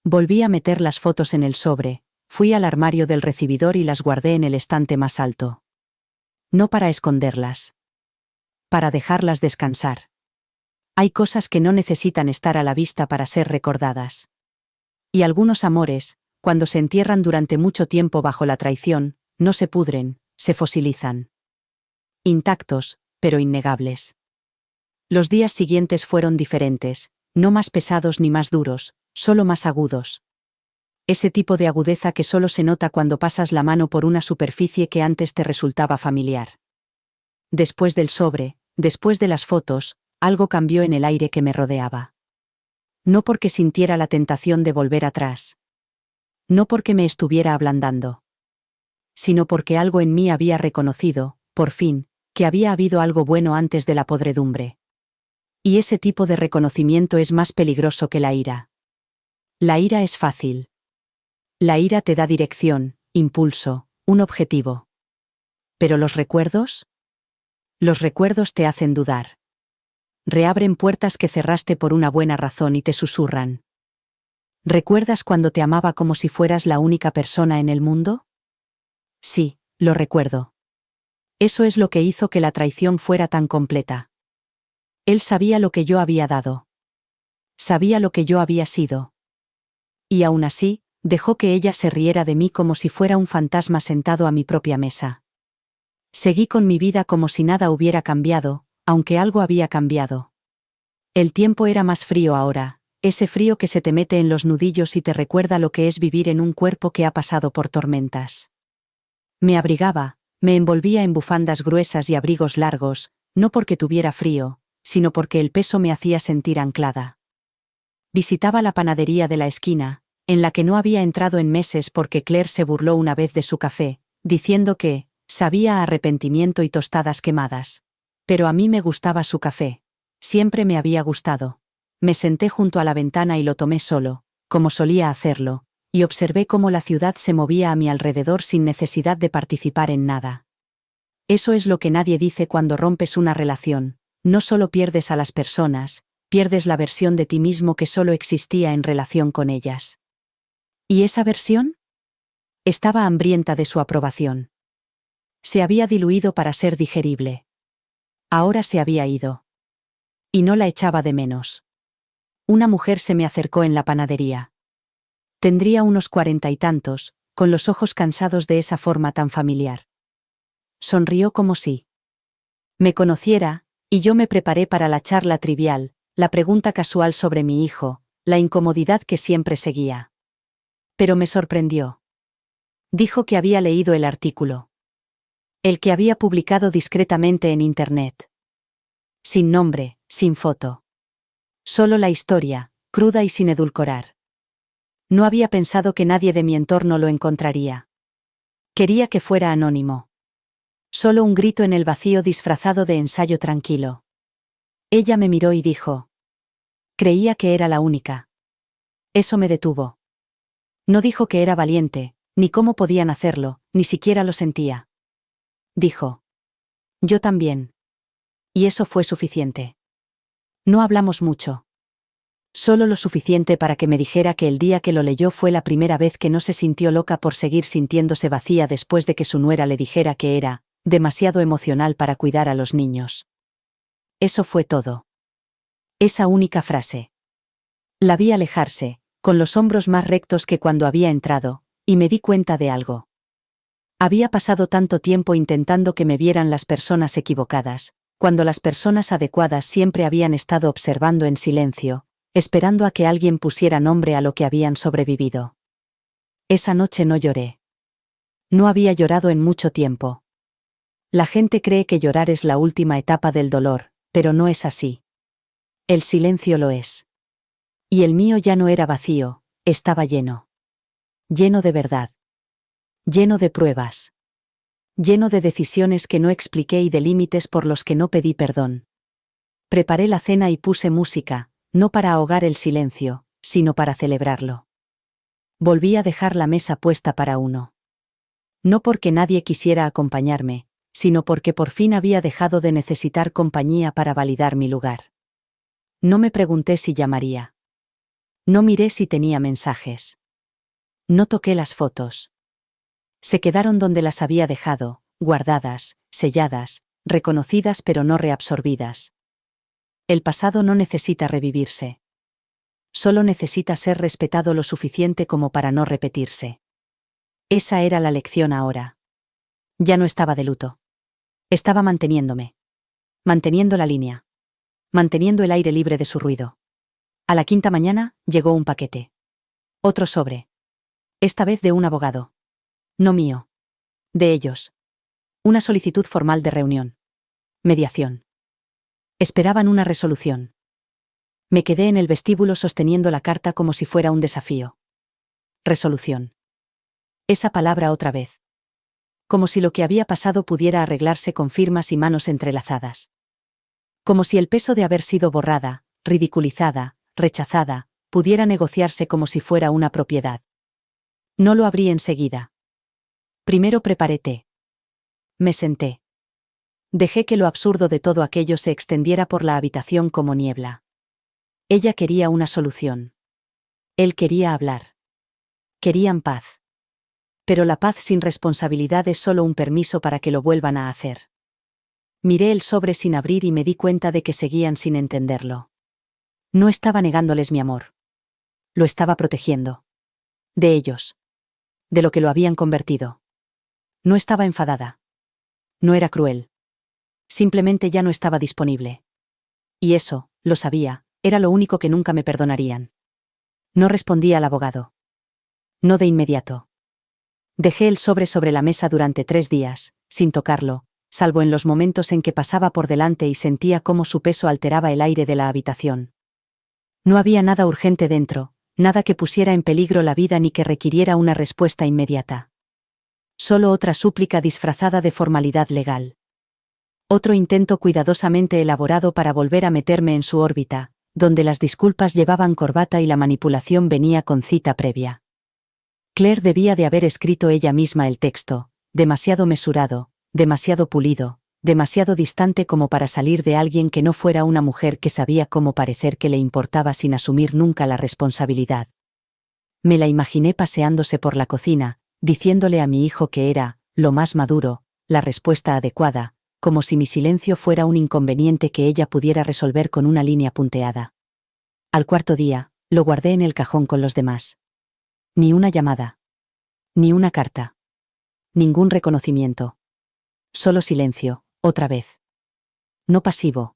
Volví a meter las fotos en el sobre, fui al armario del recibidor y las guardé en el estante más alto. No para esconderlas. Para dejarlas descansar. Hay cosas que no necesitan estar a la vista para ser recordadas. Y algunos amores, cuando se entierran durante mucho tiempo bajo la traición, no se pudren, se fosilizan. Intactos, pero innegables. Los días siguientes fueron diferentes, no más pesados ni más duros, solo más agudos. Ese tipo de agudeza que solo se nota cuando pasas la mano por una superficie que antes te resultaba familiar. Después del sobre, después de las fotos, algo cambió en el aire que me rodeaba. No porque sintiera la tentación de volver atrás. No porque me estuviera ablandando. Sino porque algo en mí había reconocido, por fin, que había habido algo bueno antes de la podredumbre. Y ese tipo de reconocimiento es más peligroso que la ira. La ira es fácil. La ira te da dirección, impulso, un objetivo. ¿Pero los recuerdos? Los recuerdos te hacen dudar. Reabren puertas que cerraste por una buena razón y te susurran. ¿Recuerdas cuando te amaba como si fueras la única persona en el mundo? Sí, lo recuerdo. Eso es lo que hizo que la traición fuera tan completa. Él sabía lo que yo había dado. Sabía lo que yo había sido. Y aún así, dejó que ella se riera de mí como si fuera un fantasma sentado a mi propia mesa. Seguí con mi vida como si nada hubiera cambiado, aunque algo había cambiado. El tiempo era más frío ahora, ese frío que se te mete en los nudillos y te recuerda lo que es vivir en un cuerpo que ha pasado por tormentas. Me abrigaba, me envolvía en bufandas gruesas y abrigos largos, no porque tuviera frío, sino porque el peso me hacía sentir anclada. Visitaba la panadería de la esquina, en la que no había entrado en meses porque Claire se burló una vez de su café, diciendo que sabía a arrepentimiento y tostadas quemadas. Pero a mí me gustaba su café. Siempre me había gustado. Me senté junto a la ventana y lo tomé solo, como solía hacerlo, y observé cómo la ciudad se movía a mi alrededor sin necesidad de participar en nada. Eso es lo que nadie dice cuando rompes una relación. No solo pierdes a las personas, pierdes la versión de ti mismo que solo existía en relación con ellas. ¿Y esa versión? Estaba hambrienta de su aprobación. Se había diluido para ser digerible. Ahora se había ido. Y no la echaba de menos. Una mujer se me acercó en la panadería. Tendría unos 40 y tantos, con los ojos cansados de esa forma tan familiar. Sonrió como si me conociera, y yo me preparé para la charla trivial, la pregunta casual sobre mi hijo, la incomodidad que siempre seguía. Pero me sorprendió. Dijo que había leído el artículo. El que había publicado discretamente en Internet. Sin nombre, sin foto. Solo la historia, cruda y sin edulcorar. No había pensado que nadie de mi entorno lo encontraría. Quería que fuera anónimo. Solo un grito en el vacío disfrazado de ensayo tranquilo. Ella me miró y dijo. Creía que era la única. Eso me detuvo. No dijo que era valiente, ni cómo podían hacerlo, ni siquiera lo sentía. Dijo. Yo también. Y eso fue suficiente. No hablamos mucho. Solo lo suficiente para que me dijera que el día que lo leyó fue la primera vez que no se sintió loca por seguir sintiéndose vacía después de que su nuera le dijera que era demasiado emocional para cuidar a los niños. Eso fue todo. Esa única frase. La vi alejarse, con los hombros más rectos que cuando había entrado, y me di cuenta de algo. Había pasado tanto tiempo intentando que me vieran las personas equivocadas, cuando las personas adecuadas siempre habían estado observando en silencio, esperando a que alguien pusiera nombre a lo que habían sobrevivido. Esa noche no lloré. No había llorado en mucho tiempo. La gente cree que llorar es la última etapa del dolor, pero no es así. El silencio lo es. Y el mío ya no era vacío, estaba lleno. Lleno de verdad. Lleno de pruebas. Lleno de decisiones que no expliqué y de límites por los que no pedí perdón. Preparé la cena y puse música, no para ahogar el silencio, sino para celebrarlo. Volví a dejar la mesa puesta para uno. No porque nadie quisiera acompañarme, sino porque por fin había dejado de necesitar compañía para validar mi lugar. No me pregunté si llamaría. No miré si tenía mensajes. No toqué las fotos. Se quedaron donde las había dejado, guardadas, selladas, reconocidas pero no reabsorbidas. El pasado no necesita revivirse. solo necesita ser respetado lo suficiente como para no repetirse. Esa era la lección ahora. Ya no estaba de luto. Estaba manteniéndome. Manteniendo la línea. Manteniendo el aire libre de su ruido. A la quinta mañana, llegó un paquete. Otro sobre. Esta vez de un abogado. No mío. De ellos. Una solicitud formal de reunión. Mediación. Esperaban una resolución. Me quedé en el vestíbulo sosteniendo la carta como si fuera un desafío. Resolución. Esa palabra otra vez. Como si lo que había pasado pudiera arreglarse con firmas y manos entrelazadas. Como si el peso de haber sido borrada, ridiculizada, rechazada, pudiera negociarse como si fuera una propiedad. No lo abrí enseguida. Primero preparé té. Me senté. Dejé que lo absurdo de todo aquello se extendiera por la habitación como niebla. Ella quería una solución. Él quería hablar. Querían paz. Pero la paz sin responsabilidad es solo un permiso para que lo vuelvan a hacer. Miré el sobre sin abrir y me di cuenta de que seguían sin entenderlo. No estaba negándoles mi amor. Lo estaba protegiendo. De ellos. De lo que lo habían convertido. No estaba enfadada. No era cruel. Simplemente ya no estaba disponible. Y eso, lo sabía, era lo único que nunca me perdonarían. No respondí al abogado. No de inmediato. Dejé el sobre la mesa durante 3 días, sin tocarlo, salvo en los momentos en que pasaba por delante y sentía cómo su peso alteraba el aire de la habitación. No había nada urgente dentro, nada que pusiera en peligro la vida ni que requiriera una respuesta inmediata. Solo otra súplica disfrazada de formalidad legal. Otro intento cuidadosamente elaborado para volver a meterme en su órbita, donde las disculpas llevaban corbata y la manipulación venía con cita previa. Claire debía de haber escrito ella misma el texto, demasiado mesurado, demasiado pulido, demasiado distante como para salir de alguien que no fuera una mujer que sabía cómo parecer que le importaba sin asumir nunca la responsabilidad. Me la imaginé paseándose por la cocina, diciéndole a mi hijo que era, lo más maduro, la respuesta adecuada, como si mi silencio fuera un inconveniente que ella pudiera resolver con una línea punteada. Al cuarto día, lo guardé en el cajón con los demás. Ni una llamada. Ni una carta. Ningún reconocimiento. Solo silencio, otra vez. No pasivo.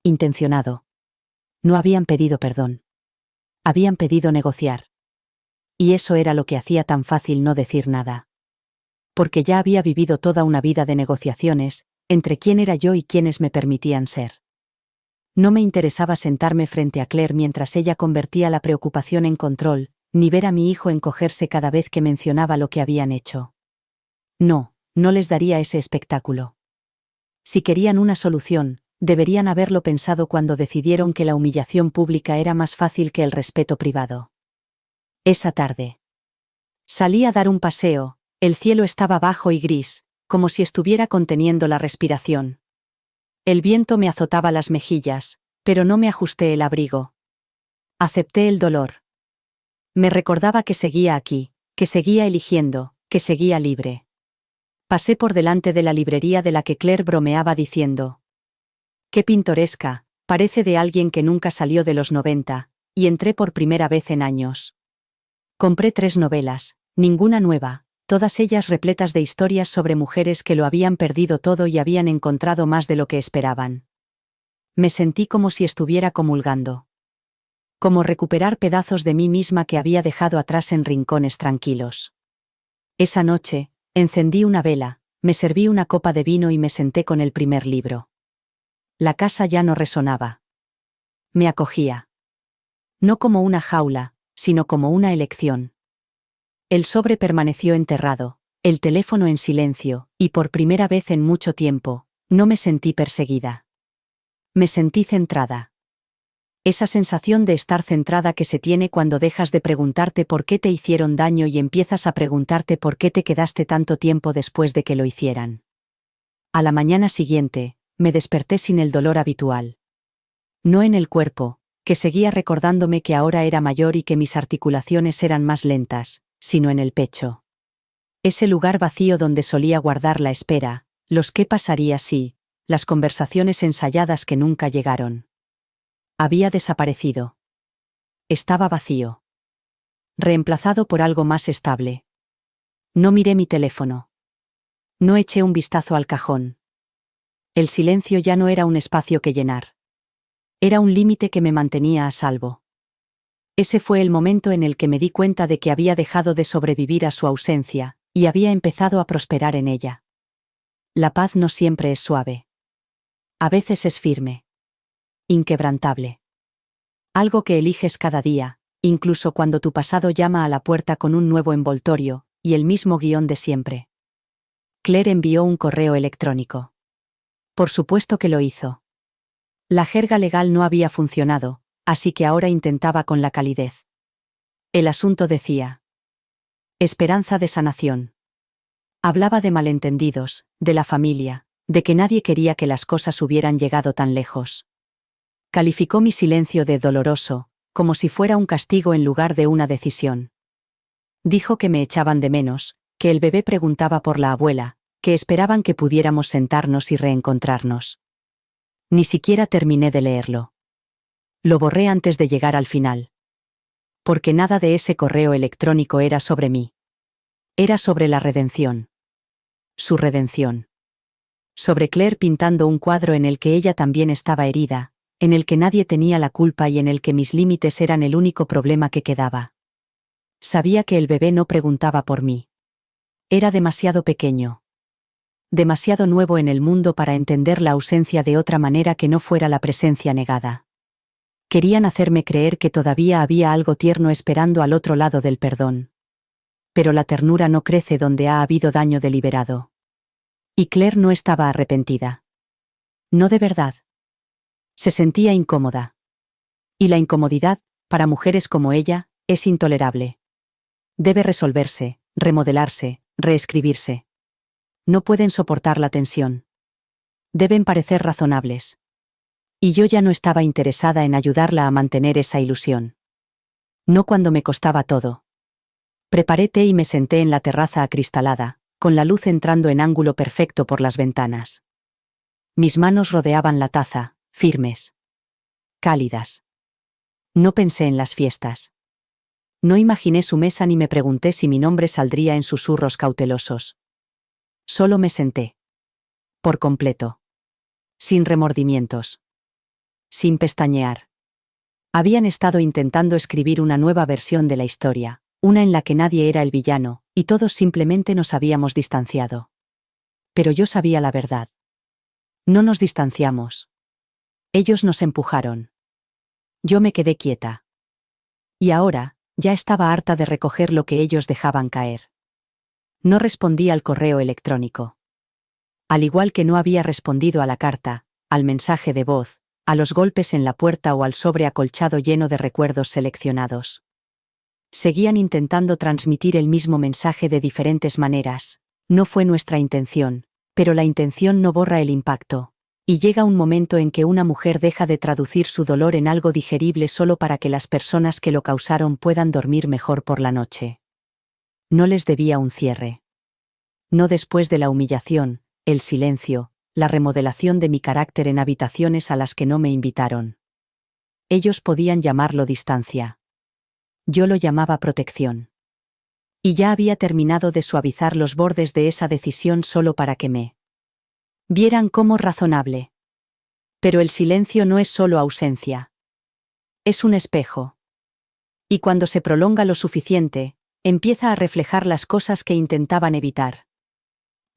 Intencionado. No habían pedido perdón. Habían pedido negociar. Y eso era lo que hacía tan fácil no decir nada. Porque ya había vivido toda una vida de negociaciones, entre quién era yo y quiénes me permitían ser. No me interesaba sentarme frente a Claire mientras ella convertía la preocupación en control, ni ver a mi hijo encogerse cada vez que mencionaba lo que habían hecho. No, no les daría ese espectáculo. Si querían una solución, deberían haberlo pensado cuando decidieron que la humillación pública era más fácil que el respeto privado. Esa tarde. Salí a dar un paseo, el cielo estaba bajo y gris, como si estuviera conteniendo la respiración. El viento me azotaba las mejillas, pero no me ajusté el abrigo. Acepté el dolor. Me recordaba que seguía aquí, que seguía eligiendo, que seguía libre. Pasé por delante de la librería de la que Claire bromeaba diciendo: «Qué pintoresca, parece de alguien que nunca salió de los 90», y entré por primera vez en años. Compré 3 novelas, ninguna nueva, todas ellas repletas de historias sobre mujeres que lo habían perdido todo y habían encontrado más de lo que esperaban. Me sentí como si estuviera comulgando. Como recuperar pedazos de mí misma que había dejado atrás en rincones tranquilos. Esa noche, encendí una vela, me serví una copa de vino y me senté con el primer libro. La casa ya no resonaba. Me acogía. No como una jaula, sino como una elección. El sobre permaneció enterrado, el teléfono en silencio, y por primera vez en mucho tiempo, no me sentí perseguida. Me sentí centrada. Esa sensación de estar centrada que se tiene cuando dejas de preguntarte por qué te hicieron daño y empiezas a preguntarte por qué te quedaste tanto tiempo después de que lo hicieran. A la mañana siguiente, me desperté sin el dolor habitual. No en el cuerpo, que seguía recordándome que ahora era mayor y que mis articulaciones eran más lentas, sino en el pecho. Ese lugar vacío donde solía guardar la espera, los qué pasaría si, las conversaciones ensayadas que nunca llegaron. Había desaparecido. estaba vacío. Reemplazado por algo más estable. No miré mi teléfono. No eché un vistazo al cajón. El silencio ya no era un espacio que llenar. Era un límite que me mantenía a salvo. Ese fue el momento en el que me di cuenta de que había dejado de sobrevivir a su ausencia, y había empezado a prosperar en ella. La paz no siempre es suave. A veces es firme. Inquebrantable. Algo que eliges cada día, incluso cuando tu pasado llama a la puerta con un nuevo envoltorio, y el mismo guión de siempre. Claire envió un correo electrónico. Por supuesto que lo hizo. La jerga legal no había funcionado, así que ahora intentaba con la calidez. El asunto decía: esperanza de sanación. Hablaba de malentendidos, de la familia, de que nadie quería que las cosas hubieran llegado tan lejos. Calificó mi silencio de doloroso, como si fuera un castigo en lugar de una decisión. Dijo que me echaban de menos, que el bebé preguntaba por la abuela, que esperaban que pudiéramos sentarnos y reencontrarnos. Ni siquiera terminé de leerlo. Lo borré antes de llegar al final. Porque nada de ese correo electrónico era sobre mí. Era sobre la redención. Su redención. Sobre Claire pintando un cuadro en el que ella también estaba herida, en el que nadie tenía la culpa y en el que mis límites eran el único problema que quedaba. Sabía que el bebé no preguntaba por mí. Era demasiado pequeño. Demasiado nuevo en el mundo para entender la ausencia de otra manera que no fuera la presencia negada. Querían hacerme creer que todavía había algo tierno esperando al otro lado del perdón. Pero la ternura no crece donde ha habido daño deliberado. Y Claire no estaba arrepentida. No de verdad. Se sentía incómoda. Y la incomodidad, para mujeres como ella, es intolerable. Debe resolverse, remodelarse, reescribirse. No pueden soportar la tensión. Deben parecer razonables. Y yo ya no estaba interesada en ayudarla a mantener esa ilusión. No cuando me costaba todo. Preparé té y me senté en la terraza acristalada, con la luz entrando en ángulo perfecto por las ventanas. Mis manos rodeaban la taza, firmes. Cálidas. No pensé en las fiestas. No imaginé su mesa ni me pregunté si mi nombre saldría en susurros cautelosos. Solo me senté. Por completo. Sin remordimientos. Sin pestañear. Habían estado intentando escribir una nueva versión de la historia, una en la que nadie era el villano, y todos simplemente nos habíamos distanciado. Pero yo sabía la verdad. No nos distanciamos. Ellos nos empujaron. Yo me quedé quieta. Y ahora, ya estaba harta de recoger lo que ellos dejaban caer. No respondí al correo electrónico. Al igual que no había respondido a la carta, al mensaje de voz, a los golpes en la puerta o al sobre acolchado lleno de recuerdos seleccionados. Seguían intentando transmitir el mismo mensaje de diferentes maneras. No fue nuestra intención, pero la intención no borra el impacto. Y llega un momento en que una mujer deja de traducir su dolor en algo digerible solo para que las personas que lo causaron puedan dormir mejor por la noche. No les debía un cierre. No después de la humillación, el silencio, la remodelación de mi carácter en habitaciones a las que no me invitaron. Ellos podían llamarlo distancia. Yo lo llamaba protección. Y ya había terminado de suavizar los bordes de esa decisión solo para que me vieran como razonable. Pero el silencio no es solo ausencia. Es un espejo. Y cuando se prolonga lo suficiente, empieza a reflejar las cosas que intentaban evitar.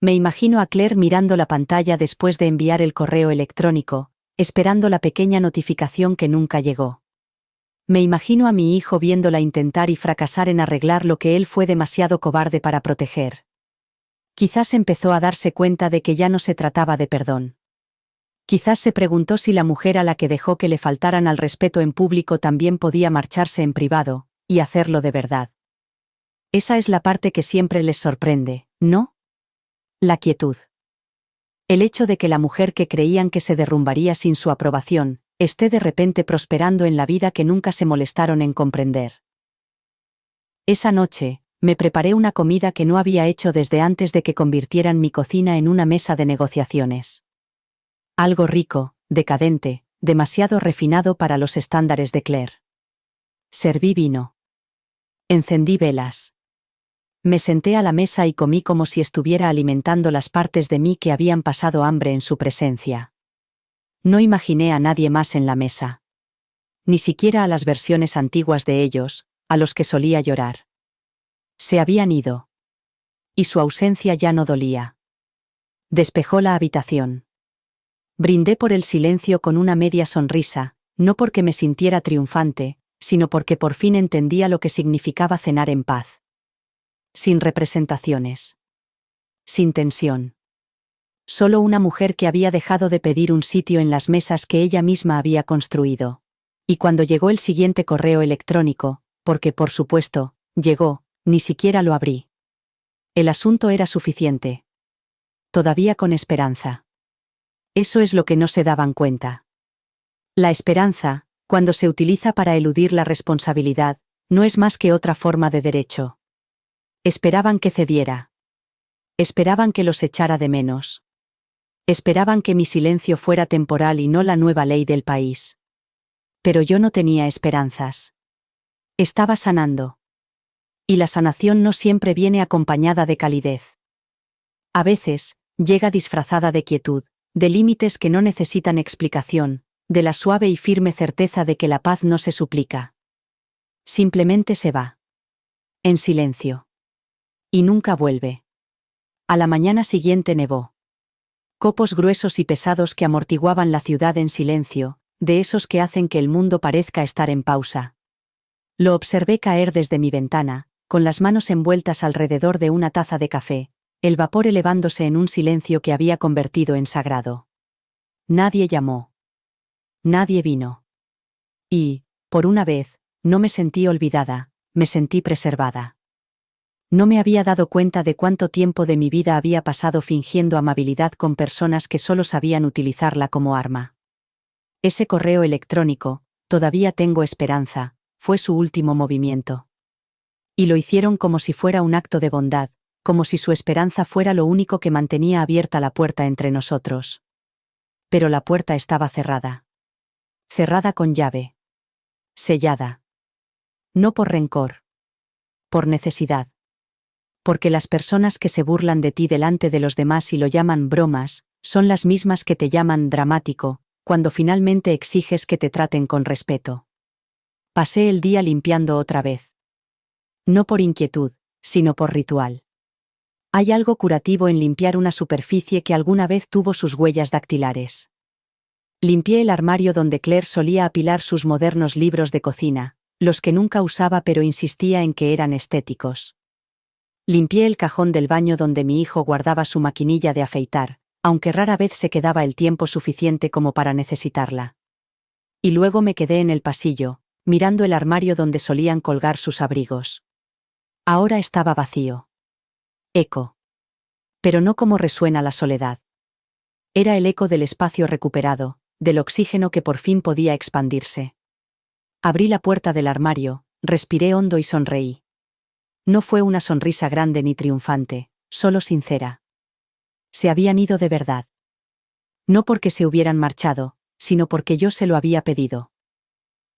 Me imagino a Claire mirando la pantalla después de enviar el correo electrónico, esperando la pequeña notificación que nunca llegó. Me imagino a mi hijo viéndola intentar y fracasar en arreglar lo que él fue demasiado cobarde para proteger. Quizás empezó a darse cuenta de que ya no se trataba de perdón. Quizás se preguntó si la mujer a la que dejó que le faltaran al respeto en público también podía marcharse en privado, y hacerlo de verdad. Esa es la parte que siempre les sorprende, ¿no? La quietud. El hecho de que la mujer que creían que se derrumbaría sin su aprobación, esté de repente prosperando en la vida que nunca se molestaron en comprender. Esa noche, me preparé una comida que no había hecho desde antes de que convirtieran mi cocina en una mesa de negociaciones. Algo rico, decadente, demasiado refinado para los estándares de Claire. Serví vino. Encendí velas. Me senté a la mesa y comí como si estuviera alimentando las partes de mí que habían pasado hambre en su presencia. No imaginé a nadie más en la mesa. Ni siquiera a las versiones antiguas de ellos, a los que solía llorar. Se habían ido. Y su ausencia ya no dolía. Despejó la habitación. Brindé por el silencio con una media sonrisa, no porque me sintiera triunfante, sino porque por fin entendía lo que significaba cenar en paz. Sin representaciones. Sin tensión. Solo una mujer que había dejado de pedir un sitio en las mesas que ella misma había construido. Y cuando llegó el siguiente correo electrónico, porque por supuesto, llegó, ni siquiera lo abrí. El asunto era suficiente. Todavía con esperanza. Eso es lo que no se daban cuenta. La esperanza, cuando se utiliza para eludir la responsabilidad, no es más que otra forma de derecho. Esperaban que cediera. Esperaban que los echara de menos. Esperaban que mi silencio fuera temporal y no la nueva ley del país. Pero yo no tenía esperanzas. Estaba sanando. Y la sanación no siempre viene acompañada de calidez. A veces, llega disfrazada de quietud, de límites que no necesitan explicación, de la suave y firme certeza de que la paz no se suplica. Simplemente se va. En silencio. Y nunca vuelve. A la mañana siguiente nevó. Copos gruesos y pesados que amortiguaban la ciudad en silencio, de esos que hacen que el mundo parezca estar en pausa. Lo observé caer desde mi ventana, con las manos envueltas alrededor de una taza de café, el vapor elevándose en un silencio que había convertido en sagrado. Nadie llamó. Nadie vino. Y, por una vez, no me sentí olvidada, me sentí preservada. No me había dado cuenta de cuánto tiempo de mi vida había pasado fingiendo amabilidad con personas que solo sabían utilizarla como arma. Ese correo electrónico, todavía tengo esperanza, fue su último movimiento. Y lo hicieron como si fuera un acto de bondad, como si su esperanza fuera lo único que mantenía abierta la puerta entre nosotros. Pero la puerta estaba cerrada. Cerrada con llave. Sellada. No por rencor. Por necesidad. Porque las personas que se burlan de ti delante de los demás y lo llaman bromas, son las mismas que te llaman dramático, cuando finalmente exiges que te traten con respeto. Pasé el día limpiando otra vez. No por inquietud, sino por ritual. Hay algo curativo en limpiar una superficie que alguna vez tuvo sus huellas dactilares. Limpié el armario donde Claire solía apilar sus modernos libros de cocina, los que nunca usaba pero insistía en que eran estéticos. Limpié el cajón del baño donde mi hijo guardaba su maquinilla de afeitar, aunque rara vez se quedaba el tiempo suficiente como para necesitarla. Y luego me quedé en el pasillo, mirando el armario donde solían colgar sus abrigos. Ahora estaba vacío. Eco. Pero no como resuena la soledad. Era el eco del espacio recuperado, del oxígeno que por fin podía expandirse. Abrí la puerta del armario, respiré hondo y sonreí. No fue una sonrisa grande ni triunfante, solo sincera. Se habían ido de verdad. No porque se hubieran marchado, sino porque yo se lo había pedido.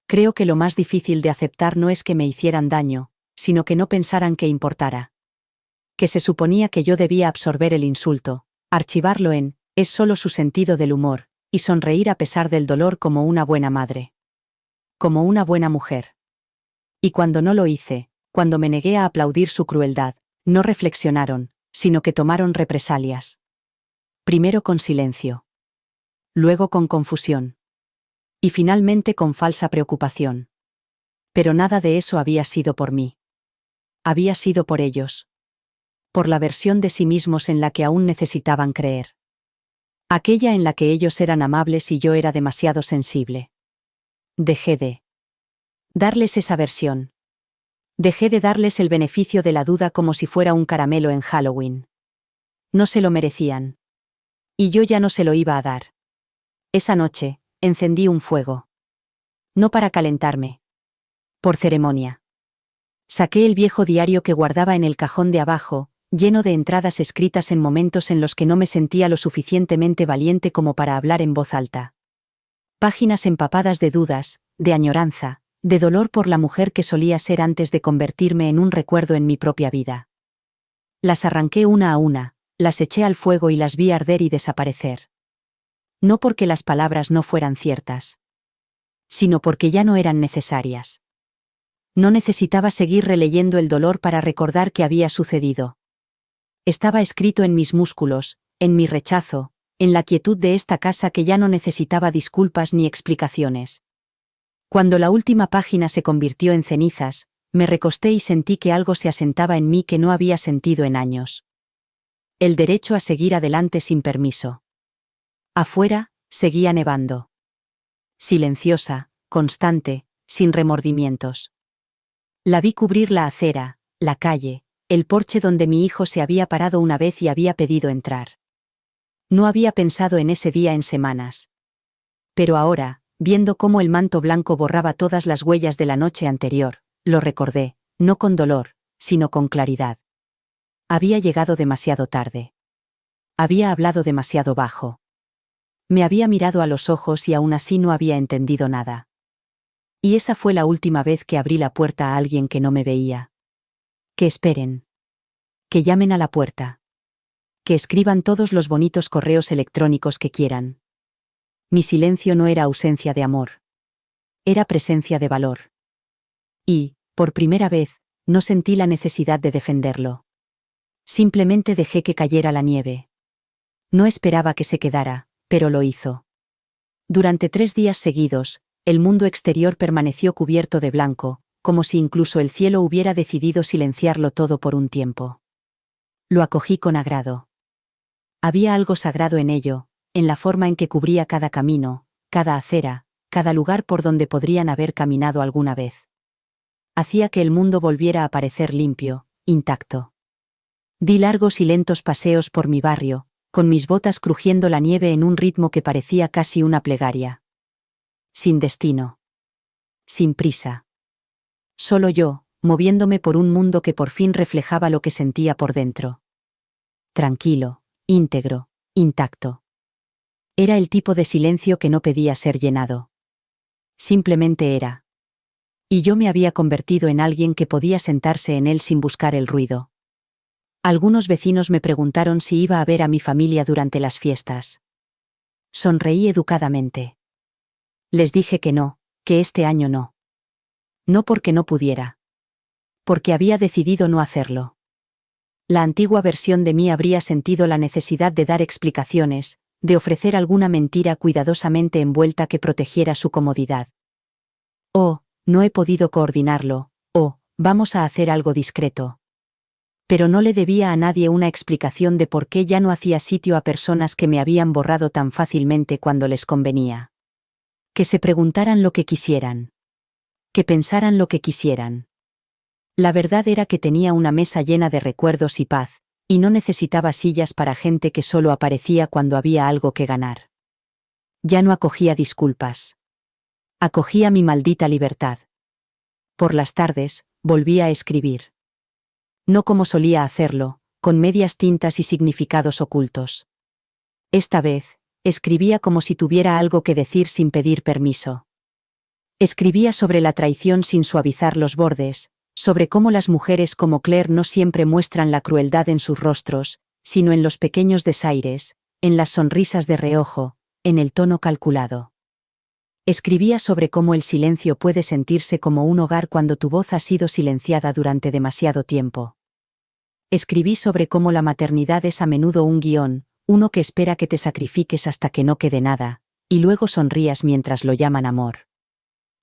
Creo que lo más difícil de aceptar no es que me hicieran daño, sino que no pensaran que importara. Que se suponía que yo debía absorber el insulto, archivarlo es solo su sentido del humor, y sonreír a pesar del dolor como una buena madre. Como una buena mujer. Y cuando no lo hice, cuando me negué a aplaudir su crueldad, no reflexionaron, sino que tomaron represalias. Primero con silencio. Luego con confusión. Y finalmente con falsa preocupación. Pero nada de eso había sido por mí. Había sido por ellos. Por la versión de sí mismos en la que aún necesitaban creer. Aquella en la que ellos eran amables y yo era demasiado sensible. Dejé de darles esa versión. Dejé de darles el beneficio de la duda como si fuera un caramelo en Halloween. No se lo merecían. Y yo ya no se lo iba a dar. Esa noche, encendí un fuego. No para calentarme. Por ceremonia. Saqué el viejo diario que guardaba en el cajón de abajo, lleno de entradas escritas en momentos en los que no me sentía lo suficientemente valiente como para hablar en voz alta. Páginas empapadas de dudas, de añoranza, De dolor por la mujer que solía ser antes de convertirme en un recuerdo en mi propia vida. Las arranqué una a una, las eché al fuego y las vi arder y desaparecer. No porque las palabras no fueran ciertas, sino porque ya no eran necesarias. No necesitaba seguir releyendo el dolor para recordar qué había sucedido. Estaba escrito en mis músculos, en mi rechazo, en la quietud de esta casa que ya no necesitaba disculpas ni explicaciones. Cuando la última página se convirtió en cenizas, me recosté y sentí que algo se asentaba en mí que no había sentido en años. El derecho a seguir adelante sin permiso. Afuera, seguía nevando. Silenciosa, constante, sin remordimientos. La vi cubrir la acera, la calle, el porche donde mi hijo se había parado una vez y había pedido entrar. No había pensado en ese día en semanas. Pero ahora, viendo cómo el manto blanco borraba todas las huellas de la noche anterior, lo recordé, no con dolor, sino con claridad. Había llegado demasiado tarde. Había hablado demasiado bajo. Me había mirado a los ojos y aún así no había entendido nada. Y esa fue la última vez que abrí la puerta a alguien que no me veía. Que esperen. Que llamen a la puerta. Que escriban todos los bonitos correos electrónicos que quieran. Mi silencio no era ausencia de amor. Era presencia de valor. Y, por primera vez, no sentí la necesidad de defenderlo. Simplemente dejé que cayera la nieve. No esperaba que se quedara, pero lo hizo. Durante 3 días seguidos, el mundo exterior permaneció cubierto de blanco, como si incluso el cielo hubiera decidido silenciarlo todo por un tiempo. Lo acogí con agrado. Había algo sagrado en ello, en la forma en que cubría cada camino, cada acera, cada lugar por donde podrían haber caminado alguna vez. Hacía que el mundo volviera a parecer limpio, intacto. Di largos y lentos paseos por mi barrio, con mis botas crujiendo la nieve en un ritmo que parecía casi una plegaria. Sin destino. Sin prisa. Solo yo, moviéndome por un mundo que por fin reflejaba lo que sentía por dentro. Tranquilo, íntegro, intacto. Era el tipo de silencio que no pedía ser llenado. Simplemente era. Y yo me había convertido en alguien que podía sentarse en él sin buscar el ruido. Algunos vecinos me preguntaron si iba a ver a mi familia durante las fiestas. Sonreí educadamente. Les dije que no, que este año no. No porque no pudiera. Porque había decidido no hacerlo. La antigua versión de mí habría sentido la necesidad de dar explicaciones, de ofrecer alguna mentira cuidadosamente envuelta que protegiera su comodidad. Oh, no he podido coordinarlo, vamos a hacer algo discreto. Pero no le debía a nadie una explicación de por qué ya no hacía sitio a personas que me habían borrado tan fácilmente cuando les convenía. Que se preguntaran lo que quisieran. Que pensaran lo que quisieran. La verdad era que tenía una mesa llena de recuerdos y paz, y no necesitaba sillas para gente que solo aparecía cuando había algo que ganar. Ya no acogía disculpas. Acogía mi maldita libertad. Por las tardes, volvía a escribir. No como solía hacerlo, con medias tintas y significados ocultos. Esta vez, escribía como si tuviera algo que decir sin pedir permiso. Escribía sobre la traición sin suavizar los bordes, sobre cómo las mujeres como Claire no siempre muestran la crueldad en sus rostros, sino en los pequeños desaires, en las sonrisas de reojo, en el tono calculado. Escribía sobre cómo el silencio puede sentirse como un hogar cuando tu voz ha sido silenciada durante demasiado tiempo. Escribí sobre cómo la maternidad es a menudo un guión, uno que espera que te sacrifiques hasta que no quede nada, y luego sonrías mientras lo llaman amor.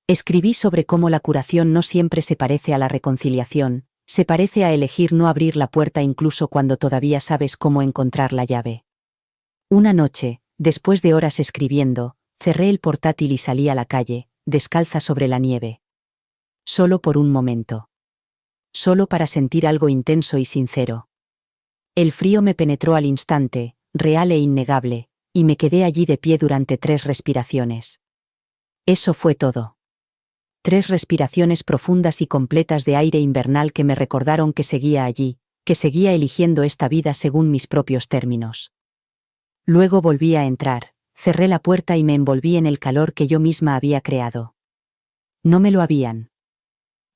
Escribí sobre cómo la curación no siempre se parece a la reconciliación, se parece a elegir no abrir la puerta incluso cuando todavía sabes cómo encontrar la llave. Una noche, después de horas escribiendo, cerré el portátil y salí a la calle, descalza sobre la nieve. Solo por un momento. Solo para sentir algo intenso y sincero. El frío me penetró al instante, real e innegable, y me quedé allí de pie durante 3 respiraciones. Eso fue todo. 3 respiraciones profundas y completas de aire invernal que me recordaron que seguía allí, que seguía eligiendo esta vida según mis propios términos. Luego volví a entrar, cerré la puerta y me envolví en el calor que yo misma había creado. No me lo habían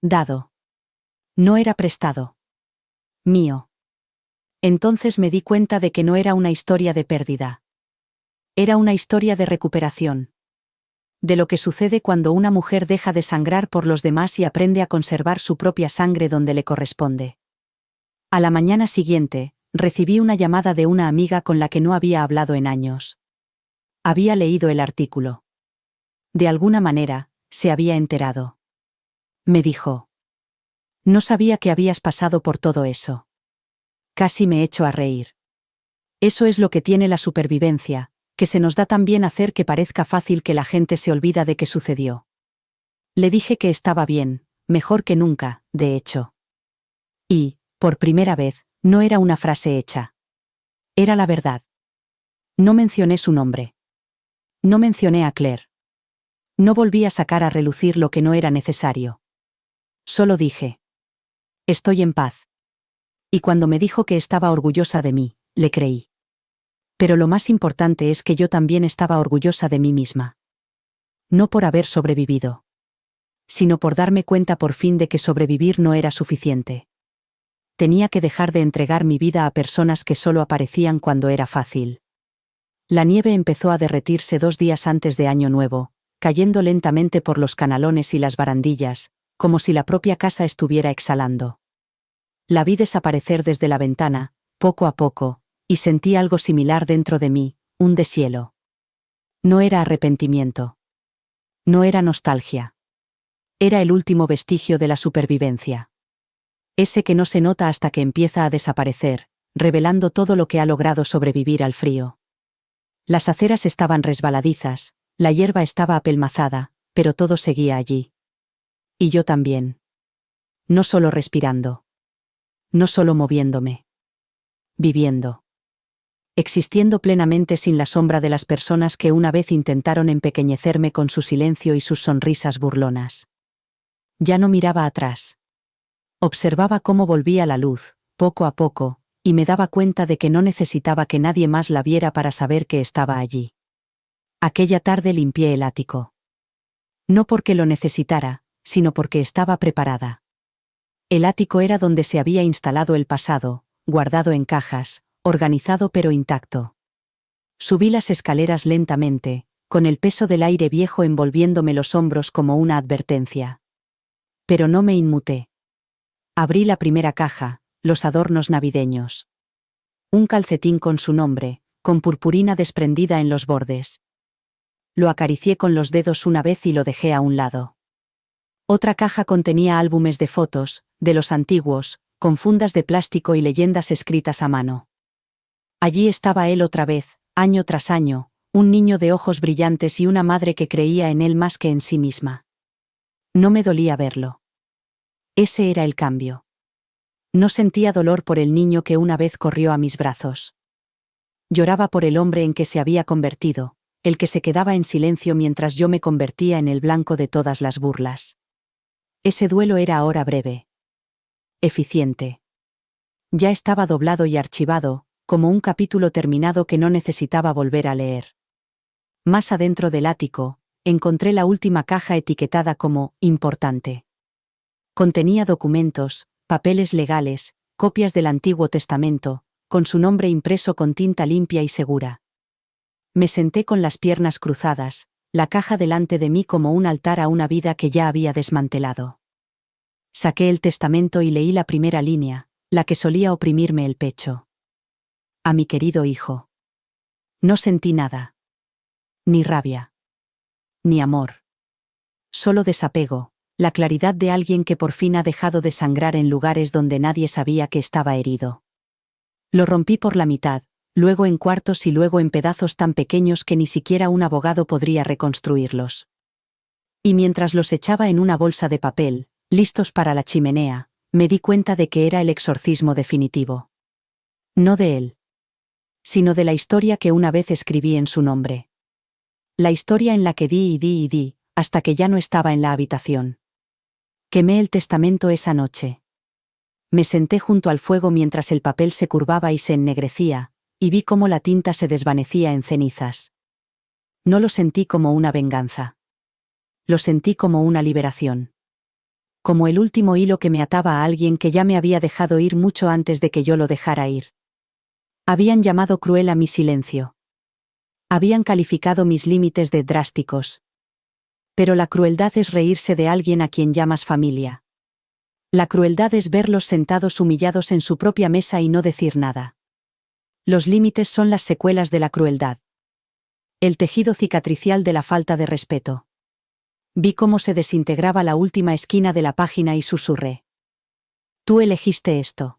dado. No era prestado. Mío. Entonces me di cuenta de que no era una historia de pérdida. Era una historia de recuperación. De lo que sucede cuando una mujer deja de sangrar por los demás y aprende a conservar su propia sangre donde le corresponde. A la mañana siguiente, recibí una llamada de una amiga con la que no había hablado en años. Había leído el artículo. De alguna manera, se había enterado. Me dijo: no sabía que habías pasado por todo eso. Casi me echo a reír. Eso es lo que tiene la supervivencia, que se nos da tan bien hacer que parezca fácil que la gente se olvida de que sucedió. Le dije que estaba bien, mejor que nunca, de hecho. Y, por primera vez, no era una frase hecha. Era la verdad. No mencioné su nombre. No mencioné a Claire. No volví a sacar a relucir lo que no era necesario. Solo dije: estoy en paz. Y cuando me dijo que estaba orgullosa de mí, le creí. Pero lo más importante es que yo también estaba orgullosa de mí misma. No por haber sobrevivido, sino por darme cuenta por fin de que sobrevivir no era suficiente. Tenía que dejar de entregar mi vida a personas que solo aparecían cuando era fácil. La nieve empezó a derretirse 2 días antes de Año Nuevo, cayendo lentamente por los canalones y las barandillas, como si la propia casa estuviera exhalando. La vi desaparecer desde la ventana, poco a poco, y sentí algo similar dentro de mí, un deshielo. No era arrepentimiento. No era nostalgia. Era el último vestigio de la supervivencia. Ese que no se nota hasta que empieza a desaparecer, revelando todo lo que ha logrado sobrevivir al frío. Las aceras estaban resbaladizas, la hierba estaba apelmazada, pero todo seguía allí. Y yo también. No solo respirando. No solo moviéndome. Viviendo. Existiendo plenamente sin la sombra de las personas que una vez intentaron empequeñecerme con su silencio y sus sonrisas burlonas. Ya no miraba atrás. Observaba cómo volvía la luz, poco a poco, y me daba cuenta de que no necesitaba que nadie más la viera para saber que estaba allí. Aquella tarde limpié el ático. No porque lo necesitara, sino porque estaba preparada. El ático era donde se había instalado el pasado, guardado en cajas, organizado pero intacto. Subí las escaleras lentamente, con el peso del aire viejo envolviéndome los hombros como una advertencia. Pero no me inmuté. Abrí la primera caja, los adornos navideños. Un calcetín con su nombre, con purpurina desprendida en los bordes. Lo acaricié con los dedos una vez y lo dejé a un lado. Otra caja contenía álbumes de fotos, de los antiguos, con fundas de plástico y leyendas escritas a mano. Allí estaba él otra vez, año tras año, un niño de ojos brillantes y una madre que creía en él más que en sí misma. No me dolía verlo. Ese era el cambio. No sentía dolor por el niño que una vez corrió a mis brazos. Lloraba por el hombre en que se había convertido, el que se quedaba en silencio mientras yo me convertía en el blanco de todas las burlas. Ese duelo era ahora breve. Eficiente. Ya estaba doblado y archivado, como un capítulo terminado que no necesitaba volver a leer. Más adentro del ático, encontré la última caja etiquetada como «importante». Contenía documentos, papeles legales, copias del Antiguo Testamento, con su nombre impreso con tinta limpia y segura. Me senté con las piernas cruzadas, la caja delante de mí como un altar a una vida que ya había desmantelado. Saqué el testamento y leí la primera línea, la que solía oprimirme el pecho. A mi querido hijo. No sentí nada. Ni rabia. Ni amor. Solo desapego, la claridad de alguien que por fin ha dejado de sangrar en lugares donde nadie sabía que estaba herido. Lo rompí por la mitad, luego en cuartos y luego en pedazos tan pequeños que ni siquiera un abogado podría reconstruirlos. Y mientras los echaba en una bolsa de papel, listos para la chimenea, me di cuenta de que era el exorcismo definitivo. No de él, sino de la historia que una vez escribí en su nombre. La historia en la que di y di y di, hasta que ya no estaba en la habitación. Quemé el testamento esa noche. Me senté junto al fuego mientras el papel se curvaba y se ennegrecía, y vi cómo la tinta se desvanecía en cenizas. No lo sentí como una venganza. lo sentí como una liberación. Como el último hilo que me ataba a alguien que ya me había dejado ir mucho antes de que yo lo dejara ir. Habían llamado cruel a mi silencio. Habían calificado mis límites de drásticos. Pero la crueldad es reírse de alguien a quien llamas familia. La crueldad es verlos sentados humillados en su propia mesa y no decir nada. Los límites son las secuelas de la crueldad. El tejido cicatricial de la falta de respeto. Vi cómo se desintegraba la última esquina de la página y susurré. Tú elegiste esto.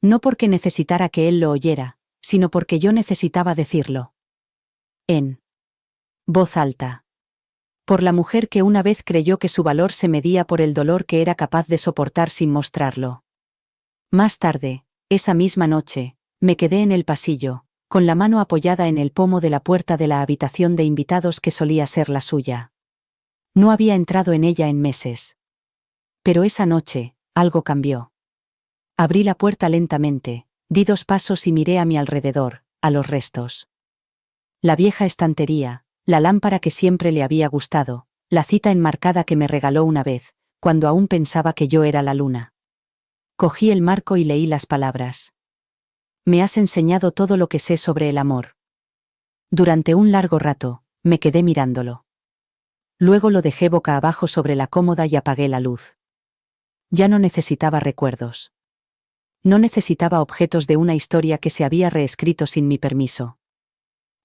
No porque necesitara que él lo oyera, sino porque yo necesitaba decirlo. En voz alta. Por la mujer que una vez creyó que su valor se medía por el dolor que era capaz de soportar sin mostrarlo. Más tarde, esa misma noche, me quedé en el pasillo, con la mano apoyada en el pomo de la puerta de la habitación de invitados que solía ser la suya. No había entrado en ella en meses. Pero esa noche, algo cambió. Abrí la puerta lentamente, di 2 pasos y miré a mi alrededor, a los restos. La vieja estantería, la lámpara que siempre le había gustado, la cita enmarcada que me regaló una vez, cuando aún pensaba que yo era la luna. Cogí el marco y leí las palabras. Me has enseñado todo lo que sé sobre el amor. Durante un largo rato, me quedé mirándolo. Luego lo dejé boca abajo sobre la cómoda y apagué la luz. Ya no necesitaba recuerdos. No necesitaba objetos de una historia que se había reescrito sin mi permiso.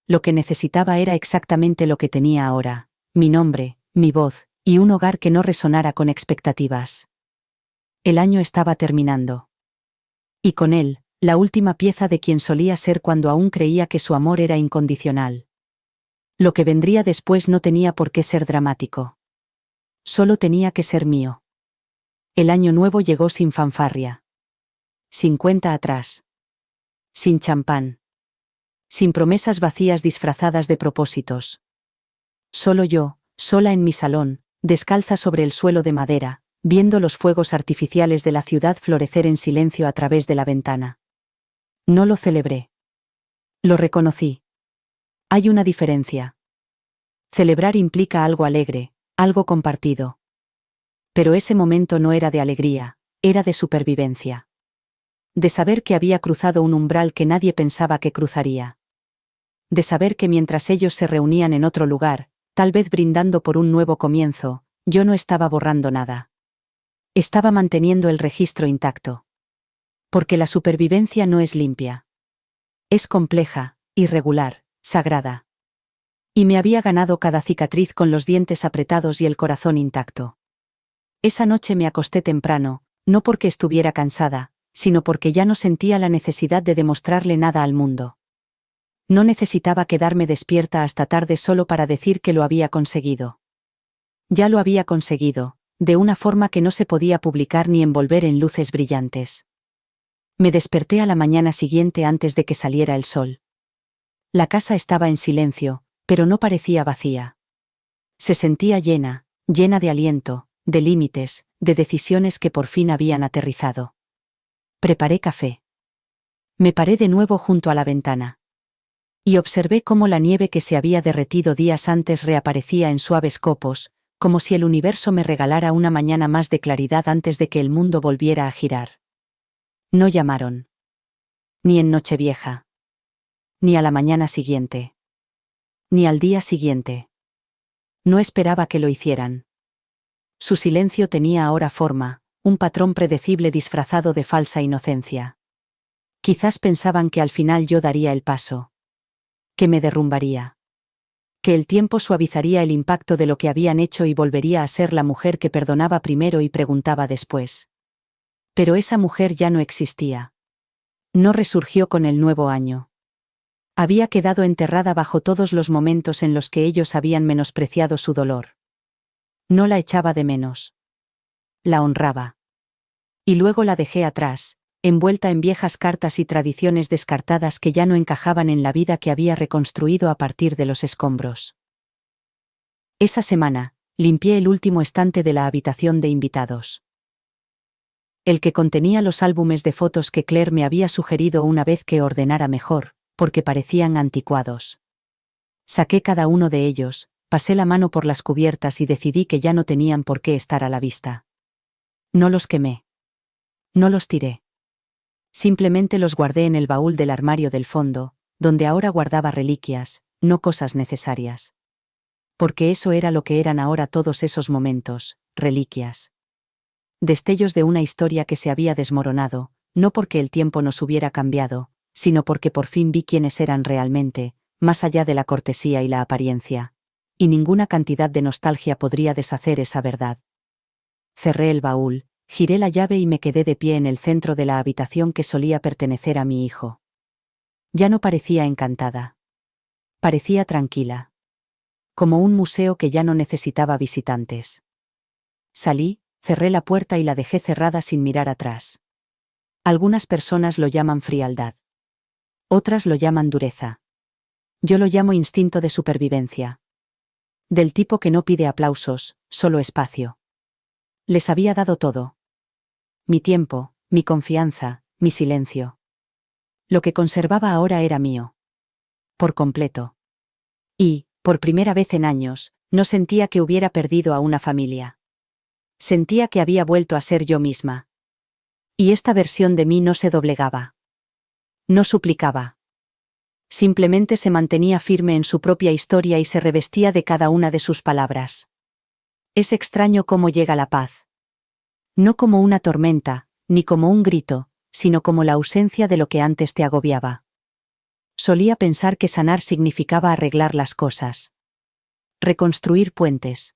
Lo que necesitaba era exactamente lo que tenía ahora, mi nombre, mi voz, y un hogar que no resonara con expectativas. El año estaba terminando. Y con él, la última pieza de quien solía ser cuando aún creía que su amor era incondicional. Lo que vendría después no tenía por qué ser dramático. Solo tenía que ser mío. El año nuevo llegó sin fanfarria. Sin cuenta atrás. Sin champán. Sin promesas vacías disfrazadas de propósitos. Solo yo, sola en mi salón, descalza sobre el suelo de madera, viendo los fuegos artificiales de la ciudad florecer en silencio a través de la ventana. No lo celebré. Lo reconocí. Hay una diferencia. Celebrar implica algo alegre, algo compartido. Pero ese momento no era de alegría, era de supervivencia. De saber que había cruzado un umbral que nadie pensaba que cruzaría. De saber que mientras ellos se reunían en otro lugar, tal vez brindando por un nuevo comienzo, yo no estaba borrando nada. Estaba manteniendo el registro intacto. Porque la supervivencia no es limpia. Es compleja, irregular, sagrada. Y me había ganado cada cicatriz con los dientes apretados y el corazón intacto. Esa noche me acosté temprano, no porque estuviera cansada, sino porque ya no sentía la necesidad de demostrarle nada al mundo. No necesitaba quedarme despierta hasta tarde solo para decir que lo había conseguido. Ya lo había conseguido, de una forma que no se podía publicar ni envolver en luces brillantes. Me desperté a la mañana siguiente antes de que saliera el sol. La casa estaba en silencio, pero no parecía vacía. Se sentía llena, llena de aliento, de límites, de decisiones que por fin habían aterrizado. Preparé café. Me paré de nuevo junto a la ventana. Y observé cómo la nieve que se había derretido días antes reaparecía en suaves copos, como si el universo me regalara una mañana más de claridad antes de que el mundo volviera a girar. No llamaron. Ni en Nochevieja. Ni a la mañana siguiente. Ni al día siguiente. No esperaba que lo hicieran. Su silencio tenía ahora forma, un patrón predecible disfrazado de falsa inocencia. Quizás pensaban que al final yo daría el paso. Que me derrumbaría. Que el tiempo suavizaría el impacto de lo que habían hecho y volvería a ser la mujer que perdonaba primero y preguntaba después. Pero esa mujer ya no existía. No resurgió con el nuevo año. Había quedado enterrada bajo todos los momentos en los que ellos habían menospreciado su dolor. No la echaba de menos. La honraba. Y luego la dejé atrás, envuelta en viejas cartas y tradiciones descartadas que ya no encajaban en la vida que había reconstruido a partir de los escombros. Esa semana, limpié el último estante de la habitación de invitados. El que contenía los álbumes de fotos que Claire me había sugerido una vez que ordenara mejor, porque parecían anticuados. Saqué cada uno de ellos, Pasé la mano por las cubiertas y decidí que ya no tenían por qué estar a la vista. No los quemé. No los tiré. Simplemente los guardé en el baúl del armario del fondo, donde ahora guardaba reliquias, no cosas necesarias. Porque eso era lo que eran ahora todos esos momentos, reliquias. Destellos de una historia que se había desmoronado, no porque el tiempo nos hubiera cambiado, sino porque por fin vi quiénes eran realmente, más allá de la cortesía y la apariencia. Y ninguna cantidad de nostalgia podría deshacer esa verdad. Cerré el baúl, giré la llave y me quedé de pie en el centro de la habitación que solía pertenecer a mi hijo. Ya no parecía encantada. Parecía tranquila. Como un museo que ya no necesitaba visitantes. Salí, cerré la puerta y la dejé cerrada sin mirar atrás. Algunas personas lo llaman frialdad. Otras lo llaman dureza. Yo lo llamo instinto de supervivencia. Del tipo que no pide aplausos, solo espacio. Les había dado todo. Mi tiempo, mi confianza, mi silencio. Lo que conservaba ahora era mío. Por completo. Y, por primera vez en años, no sentía que hubiera perdido a una familia. Sentía que había vuelto a ser yo misma. Y esta versión de mí no se doblegaba. No suplicaba. Simplemente se mantenía firme en su propia historia y se revestía de cada una de sus palabras. Es extraño cómo llega la paz. No como una tormenta, ni como un grito, sino como la ausencia de lo que antes te agobiaba. Solía pensar que sanar significaba arreglar las cosas. Reconstruir puentes.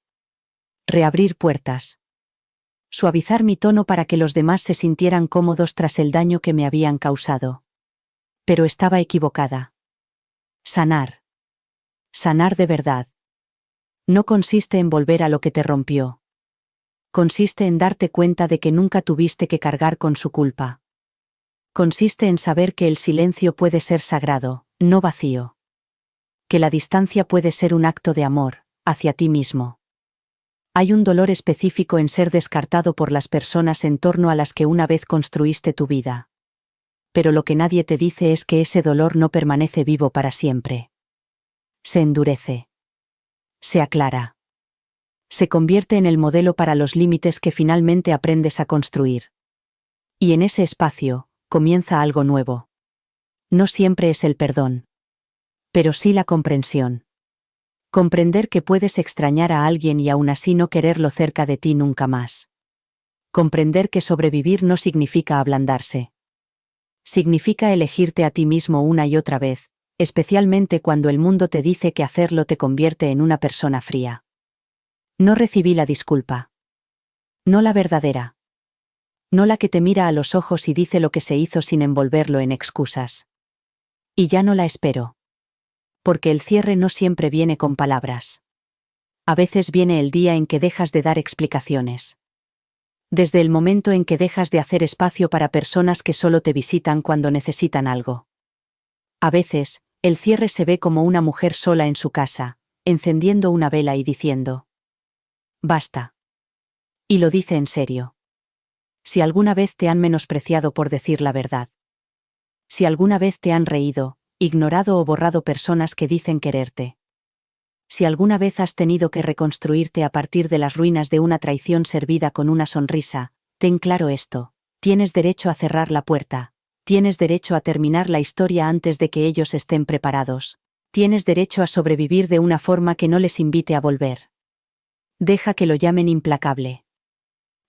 Reabrir puertas. Suavizar mi tono para que los demás se sintieran cómodos tras el daño que me habían causado. Pero estaba equivocada. Sanar. Sanar de verdad. No consiste en volver a lo que te rompió. Consiste en darte cuenta de que nunca tuviste que cargar con su culpa. Consiste en saber que el silencio puede ser sagrado, no vacío. Que la distancia puede ser un acto de amor, hacia ti mismo. Hay un dolor específico en ser descartado por las personas en torno a las que una vez construiste tu vida. Pero lo que nadie te dice es que ese dolor no permanece vivo para siempre. Se endurece. Se aclara. Se convierte en el modelo para los límites que finalmente aprendes a construir. Y en ese espacio, comienza algo nuevo. No siempre es el perdón. Pero sí la comprensión. Comprender que puedes extrañar a alguien y aún así no quererlo cerca de ti nunca más. Comprender que sobrevivir no significa ablandarse. Significa elegirte a ti mismo una y otra vez, especialmente cuando el mundo te dice que hacerlo te convierte en una persona fría. No recibí la disculpa. No la verdadera. No la que te mira a los ojos y dice lo que se hizo sin envolverlo en excusas. Y ya no la espero. Porque el cierre no siempre viene con palabras. A veces viene el día en que dejas de dar explicaciones. Desde el momento en que dejas de hacer espacio para personas que solo te visitan cuando necesitan algo. A veces, el cierre se ve como una mujer sola en su casa, encendiendo una vela y diciendo: basta. Y lo dice en serio. Si alguna vez te han menospreciado por decir la verdad. Si alguna vez te han reído, ignorado o borrado personas que dicen quererte. Si alguna vez has tenido que reconstruirte a partir de las ruinas de una traición servida con una sonrisa, ten claro esto: tienes derecho a cerrar la puerta, tienes derecho a terminar la historia antes de que ellos estén preparados, tienes derecho a sobrevivir de una forma que no les invite a volver. Deja que lo llamen implacable.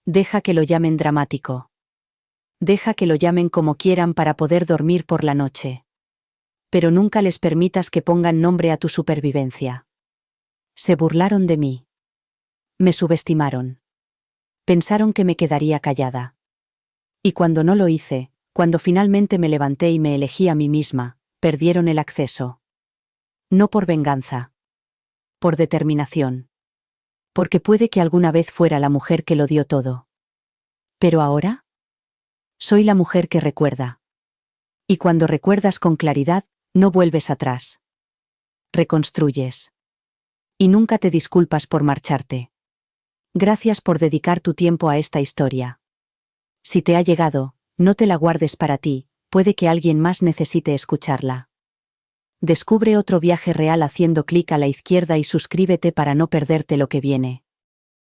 Deja que lo llamen dramático. Deja que lo llamen como quieran para poder dormir por la noche. Pero nunca les permitas que pongan nombre a tu supervivencia. Se burlaron de mí. Me subestimaron. Pensaron que me quedaría callada. Y cuando no lo hice, cuando finalmente me levanté y me elegí a mí misma, perdieron el acceso. No por venganza. Por determinación. Porque puede que alguna vez fuera la mujer que lo dio todo. Pero ahora, soy la mujer que recuerda. Y cuando recuerdas con claridad, no vuelves atrás. Reconstruyes. Y nunca te disculpas por marcharte. Gracias por dedicar tu tiempo a esta historia. Si te ha llegado, no te la guardes para ti, puede que alguien más necesite escucharla. Descubre otro viaje real haciendo clic a la izquierda y suscríbete para no perderte lo que viene.